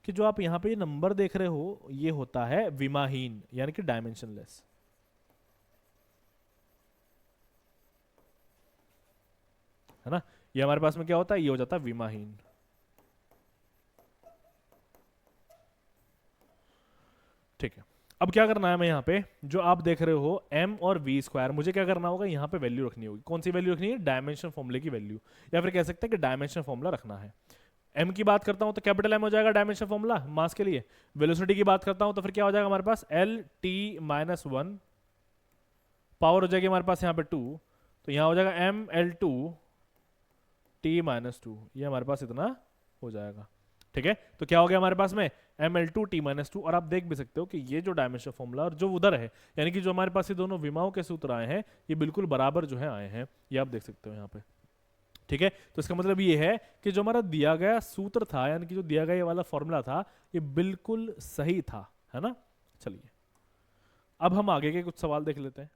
कि जो आप यहाँ पे ये नंबर देख रहे हो ये होता है विमाहीन यानी कि डायमेंशनलेस, है ना। ये हमारे पास में क्या होता है, ये हो जाता है विमाहीन। ठीक है, अब क्या करना है हमें यहाँ पे, जो आप देख रहे हो m और v², मुझे क्या करना होगा यहाँ पे वैल्यू रखनी होगी। कौन सी वैल्यू रखनी है, डायमेंशन फॉर्मूले की वैल्यू, या फिर कह सकते हैं कि डायमेंशन फॉर्मूला रखना है। m की बात करता हूँ तो कैपिटल M हो जाएगा डायमेंशन फॉर्मूला मास के लिए। वेलोसिटी की बात करता हूँ तो फिर क्या हो जाएगा हमारे पास LT-1, पावर हो जाएगी हमारे पास यहाँ पे 2, तो यहाँ हो जाएगा mL2T-2, ये हमारे पास इतना हो जाएगा। ठीक है, तो क्या हो गया हमारे पास में mL2T-2, और आप देख भी सकते हो कि ये जो डायमेंशन फॉर्मूला और जो उधर है यानी कि जो हमारे पास ये दोनों विमाओं के सूत्र आए हैं ये बिल्कुल बराबर जो है आए हैं, ये आप देख सकते हो यहाँ पे। ठीक है, तो इसका मतलब ये है कि जो हमारा दिया गया सूत्र था यानी कि जो दिया गया ये वाला फॉर्मूला था ये बिल्कुल सही था, है ना। चलिए अब हम आगे के कुछ सवाल देख लेते हैं।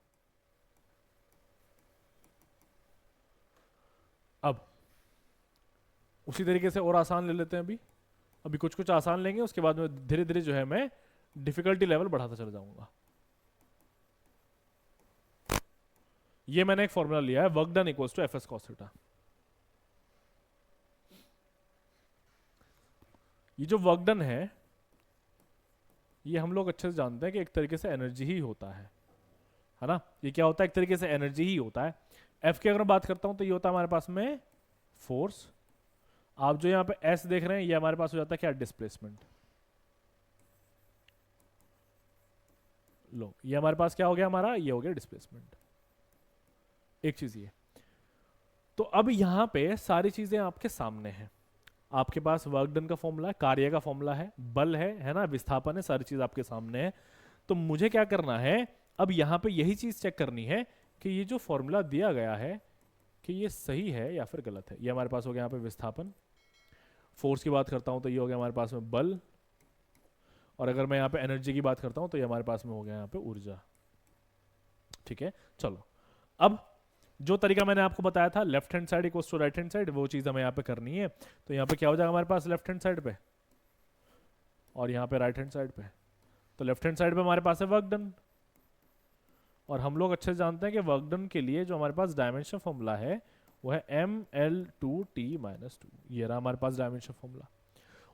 अब उसी तरीके से और आसान ले लेते हैं। अभी कुछ कुछ आसान लेंगे, उसके बाद में धीरे धीरे जो है मैं डिफिकल्टी लेवल बढ़ाता चला जाऊंगा। ये मैंने एक फॉर्मूला लिया है, work done equals to FS cos theta. ये जो वर्क डन है ये हम लोग अच्छे से जानते हैं कि एक तरीके से एनर्जी ही होता है है ना। ये क्या होता है, एक तरीके से एनर्जी ही होता है। एफ की अगर मैं बात करता हूँ तो ये होता है हमारे पास में फोर्स। आप जो यहाँ पे एस देख रहे हैं ये हमारे पास हो जाता है क्या, डिस्प्लेसमेंट। लो ये हमारे पास क्या हो गया, हमारा ये हो गया डिस्प्लेसमेंट। एक चीज ये, तो अब यहां पे सारी चीजें आपके सामने हैं। आपके पास वर्क डन का फॉर्मूला है, कार्य का फॉर्मूला है, बल है ना, विस्थापन है, सारी चीज आपके सामने है। तो मुझे क्या करना है, अब यहां पे यही चीज चेक करनी है कि ये जो फॉर्मूला दिया गया है कि ये सही है या फिर गलत है। ये हमारे पास हो गया यहाँ पे विस्थापन। फोर्स की बात करता हूं तो ये हो गया हमारे पास में बल, और अगर मैं यहाँ पे एनर्जी की बात करता हूं तो ये हमारे पास में हो गया यहाँ पे ऊर्जा। ठीक है, चलो अब जो तरीका मैंने आपको बताया था left hand side equals to right hand side, वो चीज हमें यहाँ पे करनी है। तो यहाँ पे क्या हो जाएगा हमारे पास लेफ्ट हैंड साइड पे, और यहाँ पे राइट हैंड साइड पे। तो लेफ्ट हैंड साइड पे हमारे पास है वर्क डन, और हम लोग अच्छे से जानते हैं कि वर्क डन के लिए जो हमारे पास डायमेंशन फॉर्मूला है वो है ml2t-2। ये रहा हमारे पास डायमेंशन फॉर्मूला।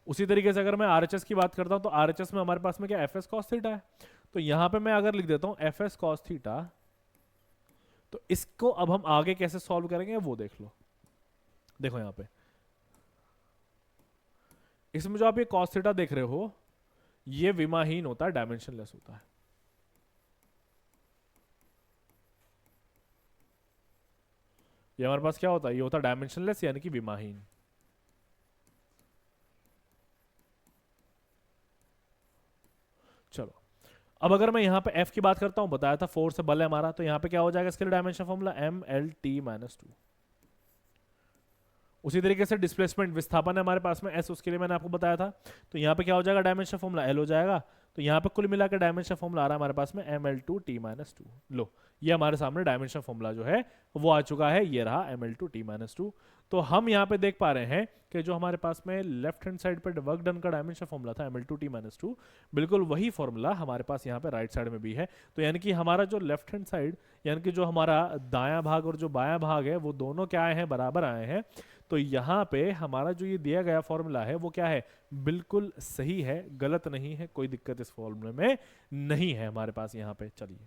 उसी तरीके से अगर मैं आरएचएस की बात करता हूं तो आरएचएस में हमारे पास में क्या एफ एस कॉस थीटा है। तो यहां पे मैं अगर लिख देता हूं एफ एस कॉस थीटा, तो इसको अब हम आगे कैसे सॉल्व करेंगे वो देख लो। देखो यहां पे इसमें जो आप ये कॉस थीटा देख रहे हो ये विमाहीन होता है, डायमेंशनलेस होता है। ये हमारे पास क्या होता है, ये होता है डायमेंशनलेस यानी कि विमाहीन। चलो अब अगर मैं यहां पे F की बात करता हूं, बताया था फोर्स से बल है हमारा, तो यहां पे क्या हो जाएगा इसके लिए डायमेंशन फॉर्मूला mlt-2। उसी तरीके से डिस्प्लेसमेंट विस्थापन है हमारे पास में S, उसके लिए मैंने आपको बताया था। तो यहाँ पे क्या हो जाएगा, डायमेंशन फॉर्मूला L हो जाएगा। तो यहाँ पे कुल मिलाकर डायमेंशन फॉर्मूला आ रहा है हमारे पास में ml2t-2। लो ये हमारे सामने डायमेंशन फॉर्मूला जो है वो आ चुका है, ये रहा ml2t-2। तो हम यहाँ पे देख पा रहे हैं कि जो हमारे पास में लेफ्ट हैंड साइड पर वर्क डन का डायमेंशन फॉर्मूला था ml2t-2, बिल्कुल वही फॉर्मूला हमारे पास यहाँ पे राइट साइड में भी है। तो यानी कि हमारा जो लेफ्ट हैंड साइड यानी कि जो हमारा दायां भाग और जो बायां भाग है वो दोनों क्या आए हैं, बराबर आए हैं। तो यहाँ पे हमारा जो ये दिया गया फॉर्मूला है वो क्या है, बिल्कुल सही है, गलत नहीं है, कोई दिक्कत इस फॉर्मूले में नहीं है हमारे पास यहाँ पे। चलिए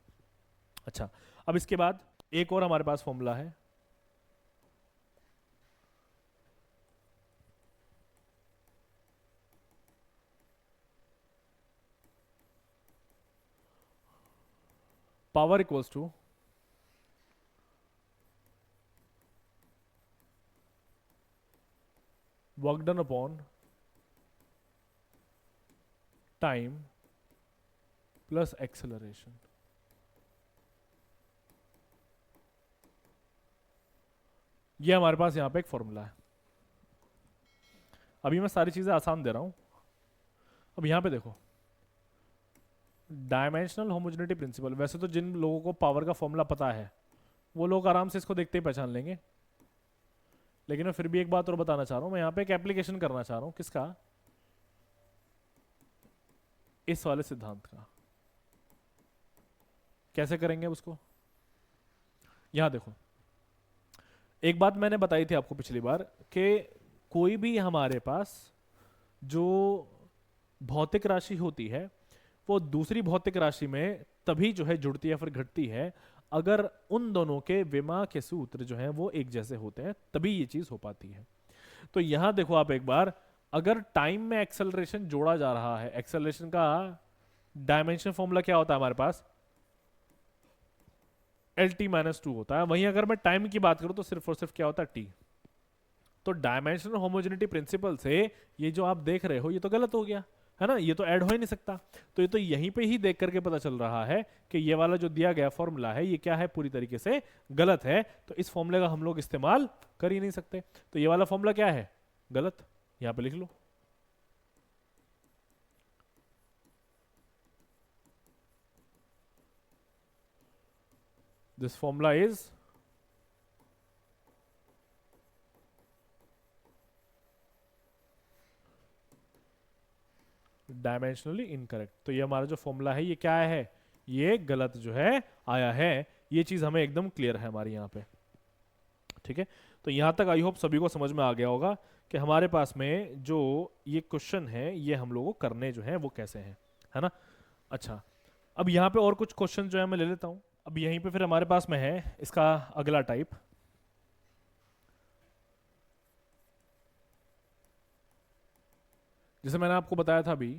अच्छा, अब इसके बाद एक और हमारे पास फॉर्मूला है, power equals to work done upon time plus acceleration. ये हमारे पास यहां पे एक फॉर्मूला है। अभी मैं सारी चीजें आसान दे रहा हूं। अब यहां पे देखो डायमेंशनल होमोजेनिटी प्रिंसिपल, वैसे तो जिन लोगों को पावर का फॉर्मूला पता है वो लोग आराम से इसको देखते ही पहचान लेंगे, लेकिन मैं फिर भी एक बात और बताना चाह रहा हूं। मैं यहां पे एक एप्लीकेशन करना चाह रहा हूं, किसका, इस वाले सिद्धांत का। कैसे करेंगे उसको, यहां देखो एक बात मैंने बताई थी आपको पिछली बार कि कोई भी हमारे पास जो भौतिक राशि होती है वो दूसरी भौतिक राशि में तभी जो है जुड़ती है फिर घटती है अगर उन दोनों के विमा के सूत्र जो हैं वो एक जैसे होते हैं, तभी ये चीज हो पाती है। तो यहां देखो आप एक बार, अगर टाइम में एक्सेलरेशन जोड़ा जा रहा है, एक्सेलरेशन का डायमेंशन फॉर्मूला क्या होता है हमारे पास, LT-2 होता है। वहीं अगर मैं टाइम की बात करूं तो सिर्फ और सिर्फ क्या होता है, T। तो डायमेंशनल होमोजेनिटी प्रिंसिपल से ये जो आप देख रहे हो ये तो गलत हो गया है ना, ये तो ऐड हो ही नहीं सकता। तो ये तो यहीं पे ही देख करके पता चल रहा है कि ये वाला जो दिया गया फॉर्मूला है ये क्या है, पूरी तरीके से गलत है। तो इस फॉर्मूले का हम लोग इस्तेमाल कर ही नहीं सकते। तो ये वाला फॉर्मूला क्या है, गलत, यहां पे लिख लो। This formula is dimensionally incorrect. तो ये हमारा जो फॉर्मूला है ये क्या है, ये गलत जो है आया है। ये चीज हमें एकदम क्लियर है हमारी यहाँ पे, ठीक है। तो यहाँ तक आई होप सभी को समझ में आ गया होगा कि हमारे पास में जो ये क्वेश्चन है ये हम लोगों को करने जो है वो कैसे हैं, है ना। अच्छा अब यहाँ पे और कुछ क्वेश्चन जो है मैं ले लेता हूँ। अब यहीं पे फिर हमारे पास में है इसका अगला टाइप। जैसे मैंने आपको बताया था अभी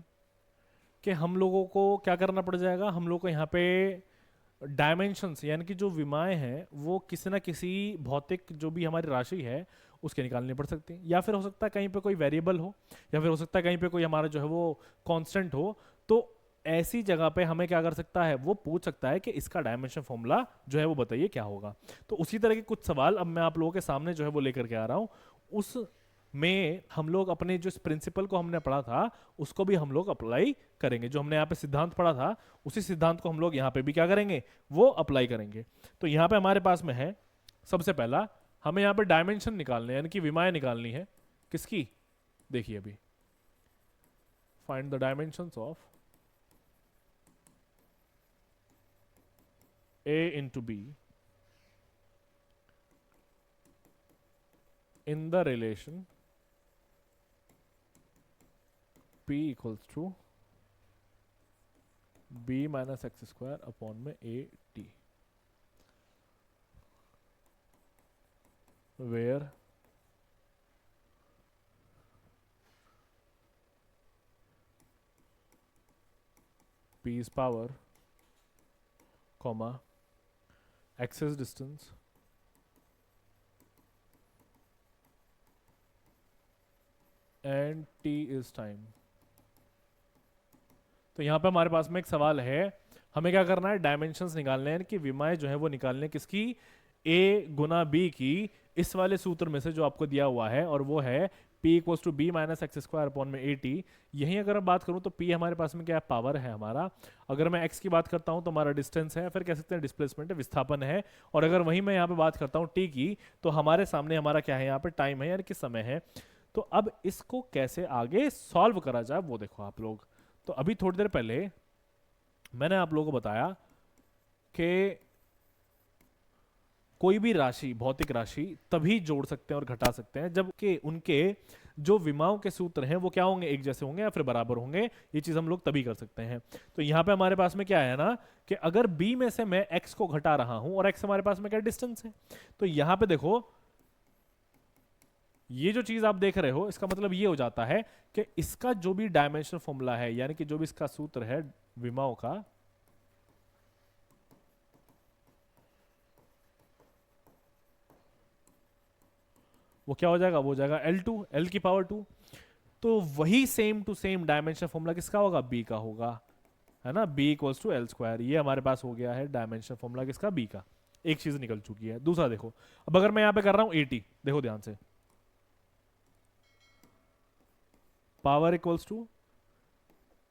कि हम लोगों को क्या करना पड़ जाएगा, हम लोग को यहाँ पे डायमेंशंस यानी कि जो विमाएं हैं वो किसी ना किसी भौतिक जो भी हमारी राशि है उसके निकालनी पड़ सकती है, या फिर हो सकता है कहीं पे कोई वेरिएबल हो, या फिर हो सकता है कहीं पे कोई हमारा जो है वो कांस्टेंट हो। तो ऐसी जगह पे हमें क्या कर सकता है, वो पूछ सकता है कि इसका डायमेंशन फॉर्मूला जो है वो बताइए क्या होगा। तो उसी तरह के कुछ सवाल अब मैं आप लोगों के सामने जो है वो लेकर के आ रहा हूँ। उस में हम लोग अपने जो इस प्रिंसिपल को हमने पढ़ा था उसको भी हम लोग अप्लाई करेंगे। जो हमने यहाँ पे सिद्धांत पढ़ा था उसी सिद्धांत को हम लोग यहाँ पे भी क्या करेंगे, वो अप्लाई करेंगे। तो यहाँ पे हमारे पास में है सबसे पहला, हमें यहाँ पे डायमेंशन निकालने हैं, यानी कि विमाएं निकालनी है किसकी। देखिए अभी find the dimensions of A into B in the relation P equals to B minus x square upon में A t, where P is power, comma x is distance, and t is time। तो यहाँ पे हमारे पास में एक सवाल है, हमें क्या करना है, डायमेंशंस निकालने हैं कि विमाएं जो है वो निकालने हैं किसकी, a गुना b की, इस वाले सूत्र में से जो आपको दिया हुआ है, और वो है p equals to B minus X square upon में ए टी। यहीं अगर मैं बात करूं तो p हमारे पास में क्या है, पावर है हमारा। अगर मैं x की बात करता हूं तो हमारा डिस्टेंस है, फिर कह सकते हैं डिस्प्लेसमेंट है, विस्थापन है। और अगर वहीं मैं यहाँ पे बात करता हूँ t की, तो हमारे सामने हमारा क्या है, यहाँ पे टाइम है यानी कि समय है। तो अब इसको कैसे आगे सॉल्व करा जाए वो देखो आप लोग। तो अभी थोड़ी देर पहले मैंने आप लोगों को बताया कि कोई भी राशि, भौतिक राशि तभी जोड़ सकते हैं और घटा सकते हैं जबकि उनके जो विमाओं के सूत्र हैं वो क्या होंगे, एक जैसे होंगे या फिर बराबर होंगे। ये चीज हम लोग तभी कर सकते हैं। तो यहां पे हमारे पास में क्या है ना, कि अगर b में से मैं x को घटा रहा हूं, और x हमारे पास में क्या डिस्टेंस है, तो यहां पे देखो ये जो चीज आप देख रहे हो इसका मतलब ये हो जाता है कि इसका जो भी डायमेंशनल फॉर्मूला है, यानी कि जो भी इसका सूत्र है विमाओं का, वो क्या हो जाएगा, वो हो जाएगा L2, L की पावर 2। तो वही same to same dimension formula किसका होगा, B का होगा, है ना। B equals to L square, ये हमारे पास हो गया है डायमेंशन फॉर्मूला किसका, B का। एक चीज निकल चुकी है। दूसरा देखो, अब अगर मैं यहां पे कर रहा हूं 80, देखो ध्यान से, power equals to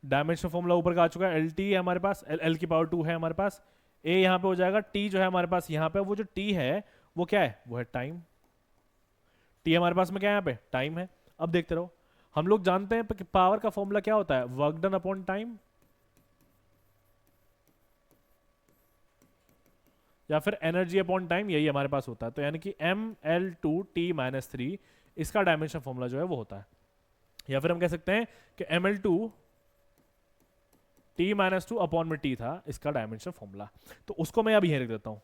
dimension formula ऊपर का आ चुका है, एल टी है हमारे पास, एल की पावर 2 है हमारे पास, ए यहां पे हो जाएगा, टी जो है हमारे पास यहां पे, वो जो टी है वो क्या है, वो है टाइम। टी हमारे पास में क्या है, यहाँ पे टाइम है। अब देखते रहो, हम लोग जानते हैं कि पावर का फॉर्मूला क्या होता है, वर्क डन अपॉन टाइम, या फिर एनर्जी अपॉन टाइम, यही हमारे पास होता है। तो यानी कि mL2t-3 इसका डायमेंशन फॉर्मूला जो है वो होता है। या फिर हम कह सकते हैं कि mL2t-2 अपॉन में t था इसका डायमेंशन फॉर्मूला। तो उसको मैं अब यहीं रख देता हूं।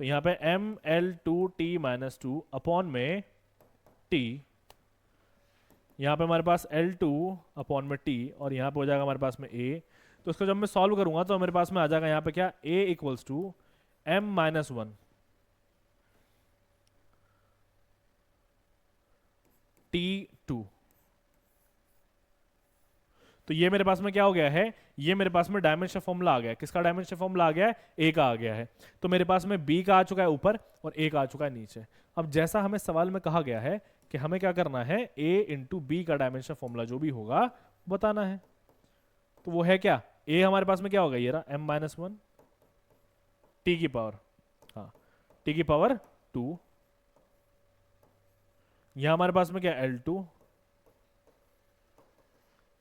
तो यहां पे mL2t-2 अपॉन में t, यहां पे हमारे पास L2 अपॉन में t, और यहां पे हो जाएगा हमारे पास में a। तो इसको जब मैं सॉल्व करूंगा तो मेरे पास में आ जाएगा यहां पे क्या, a equals to m-1 t2। तो ये मेरे पास में क्या हो गया है, ये मेरे पास में डायमेंशन फॉर्मूला आ गया है। किसका डायमेंशन फॉर्मूला आ गया है, ए का आ गया है। तो मेरे पास में बी का आ चुका है ऊपर और ए का आ चुका है नीचे। अब जैसा हमें सवाल में कहा गया है कि हमें क्या करना है, ए इंटू बी का डायमेंशन फॉर्मूला जो भी होगा बताना है। तो वो है क्या, ए हमारे पास में क्या होगा, ये रहा m-1 टी की पावर, हाँ टी की पावर 2, यहां हमारे पास में क्या L2,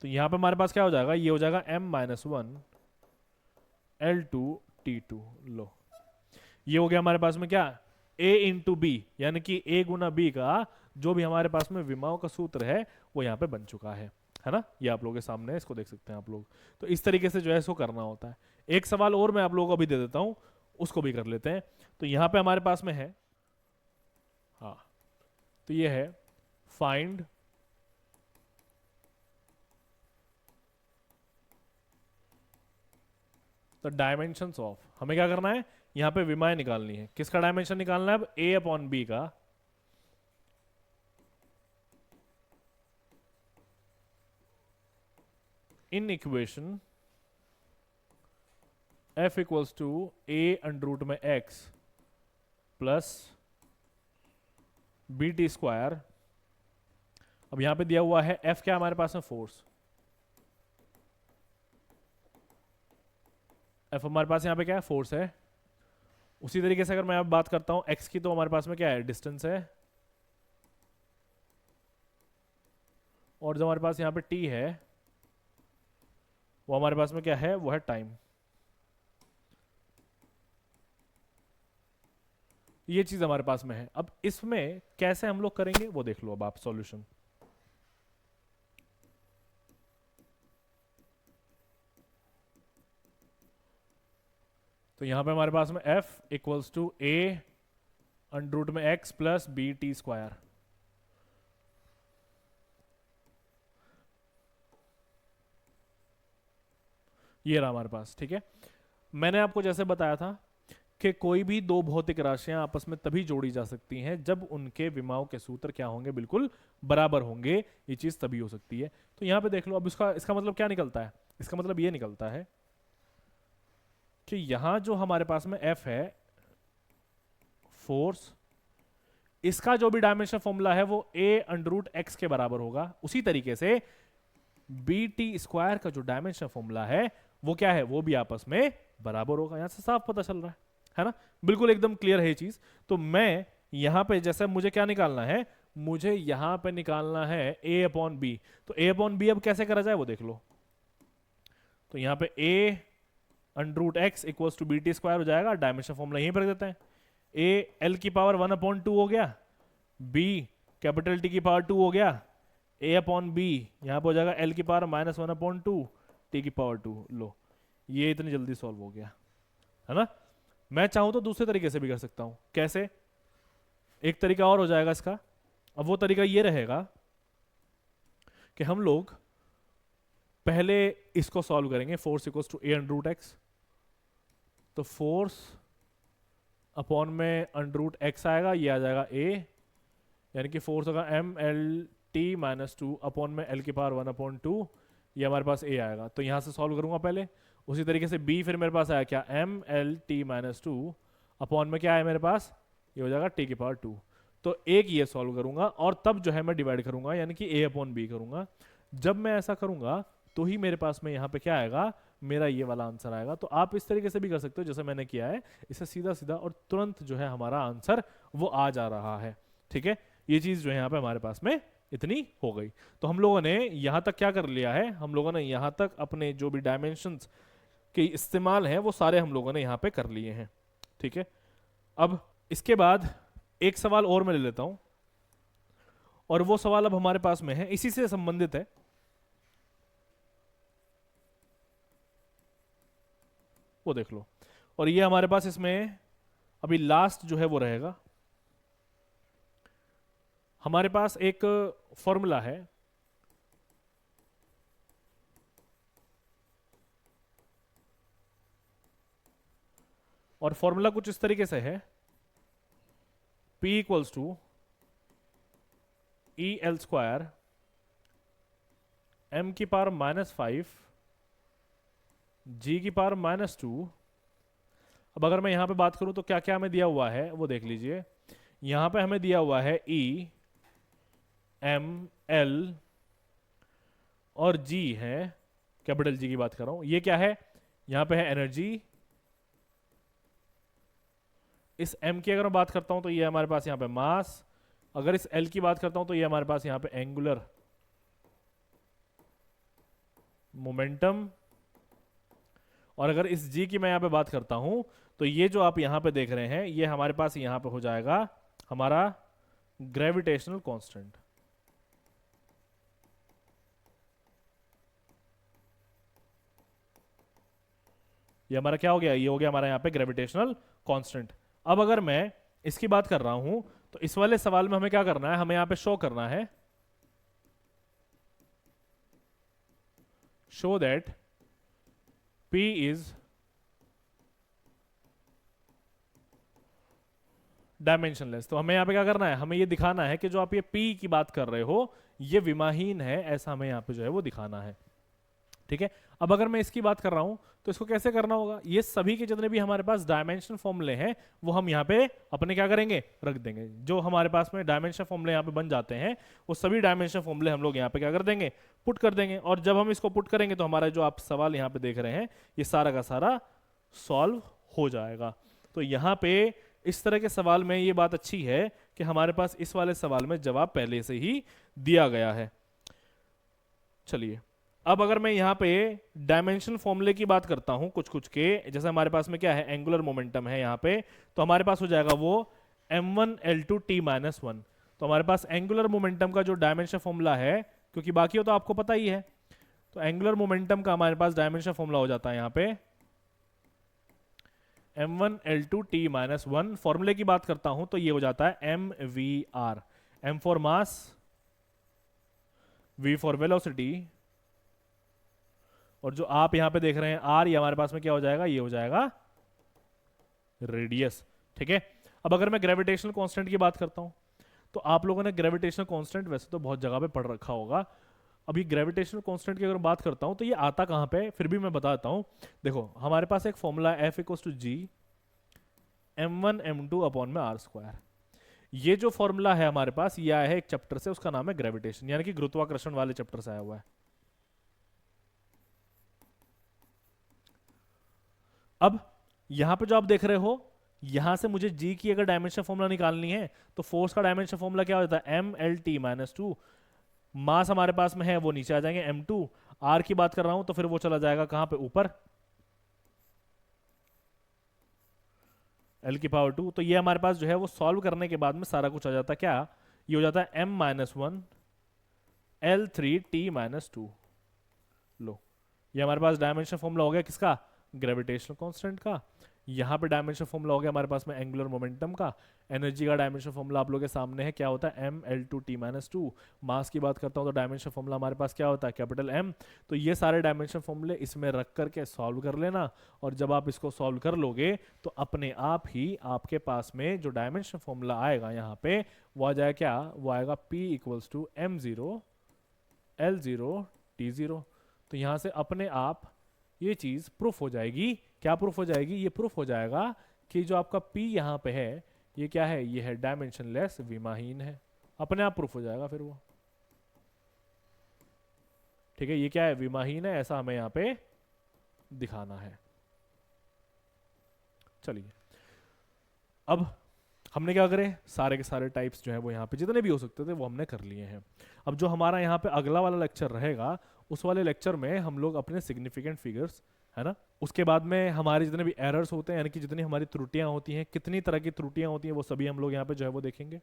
तो यहां पे हमारे पास क्या हो जाएगा, ये हो जाएगा m-1 L2t2। लो ये हो गया हमारे पास में क्या, a इंटू बी, यानी कि a गुना b का जो भी हमारे पास में विमाओं का सूत्र है वो यहाँ पे बन चुका है ना। ये आप लोगों के सामने है, इसको देख सकते हैं आप लोग। तो इस तरीके से जो है इसको करना होता है। एक सवाल और मैं आप लोगों को अभी दे देता हूं, उसको भी कर लेते हैं। तो यहां पे हमारे पास में है, हाँ, तो ये है फाइंड द डायमेंशंस ऑफ, हमें क्या करना है, यहां पे विमाएं निकालनी है। किसका डायमेंशन निकालना है अब, ए अपॉन बी का। In equation f equals to a under root में x plus B T square. अब यहां पे दिया हुआ है f क्या हमारे पास में, फोर्स। f हमारे पास यहां पे क्या है, फोर्स है। उसी तरीके से अगर मैं अब बात करता हूं x की, तो हमारे पास में क्या है, डिस्टेंस है। और जो हमारे पास यहां पे t है, वो हमारे पास में क्या है, वो है टाइम। ये चीज हमारे पास में है। अब इसमें कैसे हम लोग करेंगे वो देख लो अब आप सॉल्यूशन। तो यहां पे हमारे पास में f equals to a under root में x plus B T square. ये रहा हमारे पास, ठीक है। मैंने आपको जैसे बताया था कि कोई भी दो भौतिक राशियां आपस में तभी जोड़ी जा सकती हैं जब उनके विमाओं के सूत्र क्या होंगे, बिल्कुल बराबर होंगे। ये चीज तभी हो सकती है। तो यहां पे देख लो अब इसका मतलब क्या निकलता है, इसका मतलब ये निकलता है कि यहां जो हमारे पास में F है, फोर्स, इसका जो भी डायमेंशन फॉर्मूला है वो a अंडर रूट एक्स के बराबर होगा। उसी तरीके से बी टी स्क्वायर का जो डायमेंशन फॉर्मूला है वो क्या है, वो भी आपस में बराबर होगा। यहां से साफ पता चल रहा है ना, बिल्कुल एकदम क्लियर है ये चीज। तो मैं यहां पे जैसे मुझे क्या निकालना है, मुझे यहां पे निकालना है a अपॉन बी। तो a अपॉन बी अब कैसे करा जाए वो देख लो। तो यहां पे a under root X equals to B T square हो जाएगा, डायमेंशन फॉर्मूला यहीं पर रख देते हैं। a एल की पावर 1/2 हो गया, b कैपिटल टी की पावर 2 हो गया, a अपॉन बी यहां पर हो जाएगा l की पावर -1/2 टी की पावर 2। लो, ये इतनी जल्दी सॉल्व हो गया, है ना। मैं चाहूं तो दूसरे तरीके से भी कर सकता हूं। कैसे, एक तरीका और हो जाएगा इसका। अब वो तरीका ये रहेगा कि हम लोग पहले इसको सॉल्व करेंगे, force equals to a under root X. तो फोर्स अपॉन में अंडर रूट एक्स आएगा, ये आ जाएगा a, यानी कि फोर्स होगा M L T minus 2 upon में l की पावर 1/2, ये हमारे पास a आएगा। तो यहां से सॉल्व करूंगा पहले। उसी तरीके से b फिर मेरे पास आया क्या, M L T minus 2 upon में क्या है मेरे पास, ये हो जाएगा t की पावर 2। तो एक ये सॉल्व करूंगा और तब जो है मैं डिवाइड करूंगा, यानी कि a अपॉन बी करूंगा। जब मैं ऐसा करूंगा तो ही मेरे पास में यहाँ पे क्या आएगा, मेरा ये वाला आंसर आएगा। तो आप इस तरीके से भी कर सकते हो जैसे मैंने किया है, इससे सीधा सीधा और तुरंत जो है हमारा आंसर वो आ जा रहा है, ठीक है। ये चीज जो है यहाँ पे हमारे पास में इतनी हो गई। तो हम लोगों ने यहाँ तक क्या कर लिया है, हम लोगों ने यहाँ तक अपने जो भी डायमेंशंस के इस्तेमाल हैं वो सारे हम लोगों ने यहाँ पे कर लिए हैं, ठीक है। अब इसके बाद एक सवाल और मैं ले लेता हूं, और वो सवाल अब हमारे पास में है, इसी से संबंधित है। वो देख लो, और ये हमारे पास इसमें अभी लास्ट जो है वो रहेगा। हमारे पास एक फॉर्मूला है, और फॉर्मूला कुछ इस तरीके से है, P equals to E L square M की पावर -5 जी की पावर -2। अब अगर मैं यहां पे बात करूं तो क्या क्या हमें दिया हुआ है वो देख लीजिए। यहां पे हमें दिया हुआ है E, M, L और G है, कैपिटल G की बात कर रहा हूं। ये क्या है, यहां पे है एनर्जी। इस M की अगर मैं बात करता हूं तो ये हमारे पास यहां पे मास। अगर इस L की बात करता हूं तो ये हमारे पास यहां पे एंगुलर मोमेंटम। और अगर इस G की मैं यहां पे बात करता हूं तो ये जो आप यहां पे देख रहे हैं ये हमारे पास यहां पे हो जाएगा हमारा ग्रेविटेशनल कांस्टेंट। ये हमारा क्या हो गया, ये हो गया हमारा यहाँ पे ग्रेविटेशनल कांस्टेंट। अब अगर मैं इसकी बात कर रहा हूं तो इस वाले सवाल में हमें क्या करना है, हमें यहाँ पे शो करना है, show that P is dimensionless. तो हमें यहाँ पे क्या करना है, हमें ये दिखाना है कि जो आप ये P की बात कर रहे हो ये विमाहीन है, ऐसा हमें यहाँ पे जो है वो दिखाना है। ठीक है, अब अगर मैं इसकी बात कर रहा हूं तो इसको कैसे करना होगा, ये सभी के जितने भी हमारे पास डायमेंशन फॉर्मूले हैं वो हम यहाँ पे अपने क्या करेंगे, रख देंगे। जो हमारे पास में डायमेंशन फॉर्मूले यहाँ पे बन जाते हैं वो सभी डायमेंशन फॉर्मूले हम लोग यहाँ पे क्या कर देंगे, पुट कर देंगे। और जब हम इसको पुट करेंगे तो हमारा जो आप सवाल यहाँ पे देख रहे हैं ये सारा का सारा सॉल्व हो जाएगा। तो यहाँ पे इस तरह के सवाल में ये बात अच्छी है कि हमारे पास इस वाले सवाल में जवाब पहले से ही दिया गया है। चलिए, अब अगर मैं यहाँ पे डायमेंशन फॉर्मूले की बात करता हूँ कुछ कुछ के, जैसे हमारे पास में क्या है, एंगुलर मोमेंटम है यहाँ पे, तो हमारे पास हो जाएगा वो m1l2t-1। तो हमारे पास एंगुलर मोमेंटम का जो डायमेंशन फॉर्मूला है, क्योंकि बाकी हो तो आपको पता ही है, तो एंगुलर मोमेंटम का हमारे पास डायमेंशन फॉर्मूला हो जाता है यहाँ पे m1l2t-1। फॉर्मूले की बात करता हूं तो ये हो जाता है mvr, m for mass, v for velocity, और जो आप यहां पे देख रहे हैं r, ये हमारे पास में क्या हो जाएगा, ये हो जाएगा रेडियस। ठीक है, अब अगर मैं ग्रेविटेशनल कांस्टेंट की बात करता हूं तो आप लोगों ने ग्रेविटेशनल कांस्टेंट वैसे तो बहुत जगह पे पढ़ रखा होगा। अभी ग्रेविटेशनल कांस्टेंट की अगर बात करता हूं तो ये आता कहां पे है, फिर भी मैं बताता हूं। देखो हमारे पास एक फॉर्मूला है F equals to G m1 m2 upon में r²। ये जो फॉर्मूला है हमारे पास ये आया है एक चैप्टर से, उसका नाम है ग्रेविटेशन, यानी कि गुरुत्वाकर्षण वाले चैप्टर से आया हुआ है। अब यहां पे जो आप देख रहे हो, यहां से मुझे g की अगर डायमेंशन फॉर्मूला निकालनी है तो फोर्स का डायमेंशन फॉर्मूला क्या हो जाता है, mlt-2। मास हमारे पास में है वो नीचे आ जाएंगे m2। r की बात कर रहा हूं तो फिर वो चला जाएगा कहां पे, ऊपर, l की पावर 2। तो ये हमारे पास जो है वो सॉल्व करने के बाद में सारा कुछ आ जाता है क्या, ये हो जाता है m-1 l3t-2। लो, ये हमारे पास डायमेंशन फॉर्मूला हो गया किसका, ग्रेविटेशनल कांस्टेंट का। यहाँ पे डायमेंशन फॉर्मूला हो गया हमारे पास में एंगुलर मोमेंटम का। एनर्जी का डायमेंशन फॉर्मूला आप लोगों के सामने है, क्या होता है ml2t-2। मास की बात करता हूँ तो डायमेंशन फॉर्मूला हमारे पास क्या होता है, कैपिटल M। तो ये सारे डायमेंशन फॉर्मूले इसमें रख करके सॉल्व कर लेना, और जब आप इसको सॉल्व कर लोगे तो अपने आप ही आपके पास में जो डायमेंशन फॉर्मूला आएगा यहाँ पे वो आ जाएगा क्या, वो आएगा P equals to m0 l0 t0। तो यहाँ से अपने आप ये चीज प्रूफ हो जाएगी। क्या प्रूफ हो जाएगी, ये प्रूफ हो जाएगा कि जो आपका P यहाँ पे है ये क्या है, ये है डायमेंशनलेस, विमाहीन है। अपने आप प्रूफ हो जाएगा फिर वो। ठीक है, ये क्या है, विमाहीन है, ऐसा हमें यहाँ पे दिखाना है। चलिए, अब हमने क्या करे, सारे के सारे टाइप्स जो है वो यहाँ पे जितने भी हो सकते थे वो हमने कर लिए हैं। अब जो हमारा यहाँ पे अगला वाला लेक्चर रहेगा उस वाले लेक्चर में हम लोग अपने सिग्निफिकेंट फिगर्स, है ना, उसके बाद में हमारे जितने भी एरर्स होते हैं, यानी कि जितनी हमारी त्रुटियां होती हैं, कितनी तरह की त्रुटियां होती हैं, वो सभी हम लोग यहाँ पे जो है वो देखेंगे।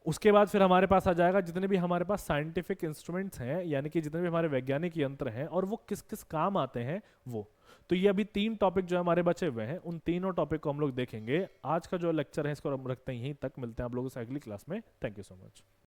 उसके बाद फिर हमारे पास आ जाएगा जितने भी हमारे पास साइंटिफिक इंस्ट्रूमेंट्स हैं, यानी कि जितने भी हमारे वैज्ञानिक यंत्र हैं और वो किस किस काम आते हैं वो। तो ये अभी 3 टॉपिक जो हमारे बचे हुए हैं, उन तीनों टॉपिक को हम लोग देखेंगे। आज का जो लेक्चर है इसको हम रखते हैं यहीं तक, मिलते हैं आप लोगों से अगली क्लास में। Thank you so much.